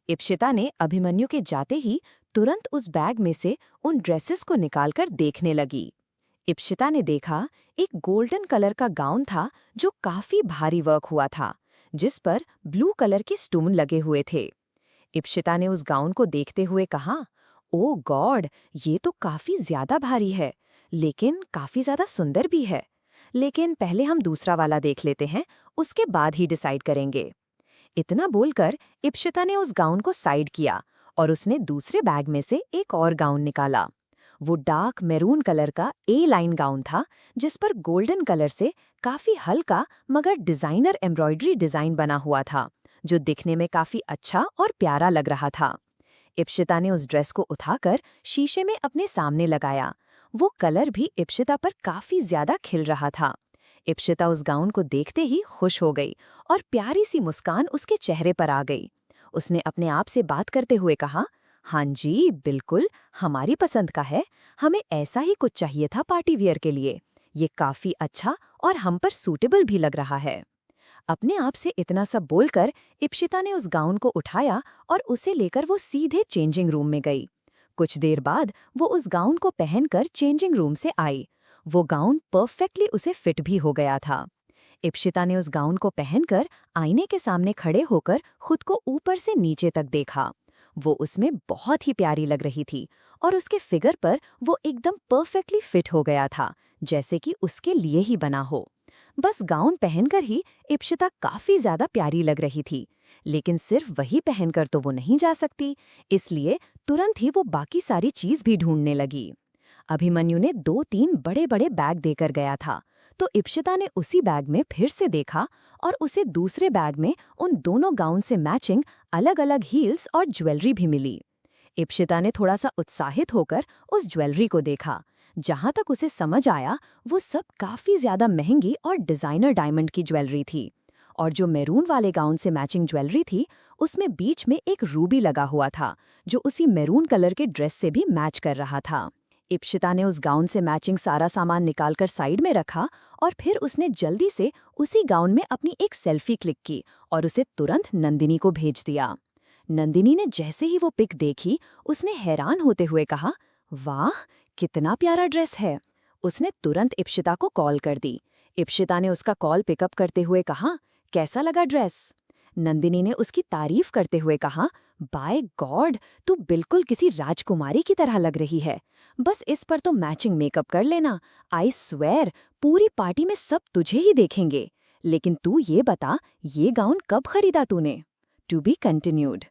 इप्शिता ने अभिमन्यु के जाते ही तुरंत उस बैग में से उन ड्रेसेस को निकालकर देखने लगी। इप्शिता ने देखा एक गोल्डन कलर का गाउन था जो काफी भारी वर्क हुआ था, जिस पर ब्लू कलर के स्टोन लगे हुए थे। इप्शिता ने उस गाउन को देखते हुए कहा, ओ गॉड, ये तो काफी ज्यादा भारी है, लेकिन काफी ज्यादा सुंदर भी है। लेकिन पहले हम दूसरा वाला देख लेते हैं, उसके बाद ही डिसाइड करेंगे। इतना बोलकर इप्शिता ने उस गाउन को साइड किया और उसने दूसरे बैग में से एक और गाउन निकाला। वो डार्क मैरून कलर का ए लाइन गाउन था, जिस पर गोल्डन कलर से काफी हल्का मगर डिजाइनर एम्ब्रॉयडरी डिजाइन बना हुआ था, जो दिखने में काफी अच्छा और प्यारा लग रहा था। इप्शिता ने उस ड्रेस को उठाकर शीशे में अपने सामने लगाया। वो कलर भी इप्शिता पर काफी ज्यादा खिल रहा था। इप्शिता उस गाउन को देखते ही खुश हो गई और प्यारी सी मुस्कान उसके चेहरे पर आ गई। उसने अपने आप से बात करते हुए कहा, हाँ जी बिल्कुल, हमारी पसंद का है, हमें ऐसा ही कुछ चाहिए था पार्टी वियर के लिए। ये काफी अच्छा और हम पर सूटेबल भी लग रहा है। अपने आप से इतना सब बोलकर इप्शिता ने उस गाउन को उठाया और उसे लेकर वो सीधे चेंजिंग रूम में गई। कुछ देर बाद वो उस गाउन को पहनकर चेंजिंग रूम से आई। वो गाउन परफेक्टली उसे फिट भी हो गया था। इप्शिता ने उस गाउन को पहनकर आईने के सामने खड़े होकर खुद को ऊपर से नीचे तक देखा। वो उसमें बहुत ही प्यारी लग रही थी और उसके फिगर पर वो एकदम परफेक्टली फिट हो गया था, जैसे कि उसके लिए ही बना हो। बस गाउन पहनकर ही इप्शिता काफी ज्यादा प्यारी लग रही थी, लेकिन सिर्फ वही पहनकर तो वो नहीं जा सकती, इसलिए तुरंत ही वो बाकी सारी चीज भी ढूंढने लगी। अभिमन्यु ने 2-3 बड़े-बड़े बैग देकर गया था, तो इप्शिता ने उसी बैग में फिर से देखा और उसे दूसरे बैग में उन दोनों गाउन से मैचिंग अलग-अलग हील्स और ज्वेलरी भी मिली। इप्शिता ने थोड़ा सा उत्साहित होकर उस ज्वेलरी को देखा। जहां तक उसे समझ आया, वो सब काफी ज्यादा महंगी और डिजाइनर डायमंड की ज्वेलरी थी, और जो मैरून वाले गाउन से मैचिंग ज्वेलरी थी, उसमें बीच में एक रूबी लगा हुआ था, जो उसी मैरून कलर के ड्रेस से भी मैच कर रहा था। इप्शिता ने उस गाउन से मैचिंग सारा सामान निकालकर साइड में रखा और फिर उसने जल्दी से उसी गाउन में अपनी एक सेल्फी क्लिक की और उसे तुरंत नंदिनी को भेज दिया। नंदिनी ने जैसे ही वो पिक देखी, उसने हैरान होते हुए कहा, वाह, कितना प्यारा ड्रेस है। उसने तुरंत इप्शिता को कॉल कर दी। इप्शिता ने उसका कॉल पिकअप करते हुए कहा, कैसा लगा ड्रेस? नंदिनी ने उसकी तारीफ करते हुए कहा, बाय गॉड, तू बिल्कुल किसी राजकुमारी की तरह लग रही है। बस इस पर तो मैचिंग मेकअप कर लेना। आई स्वेयर, पूरी पार्टी में सब तुझे ही देखेंगे। लेकिन तू ये बता, ये गाउन कब खरीदा तूने? To be continued.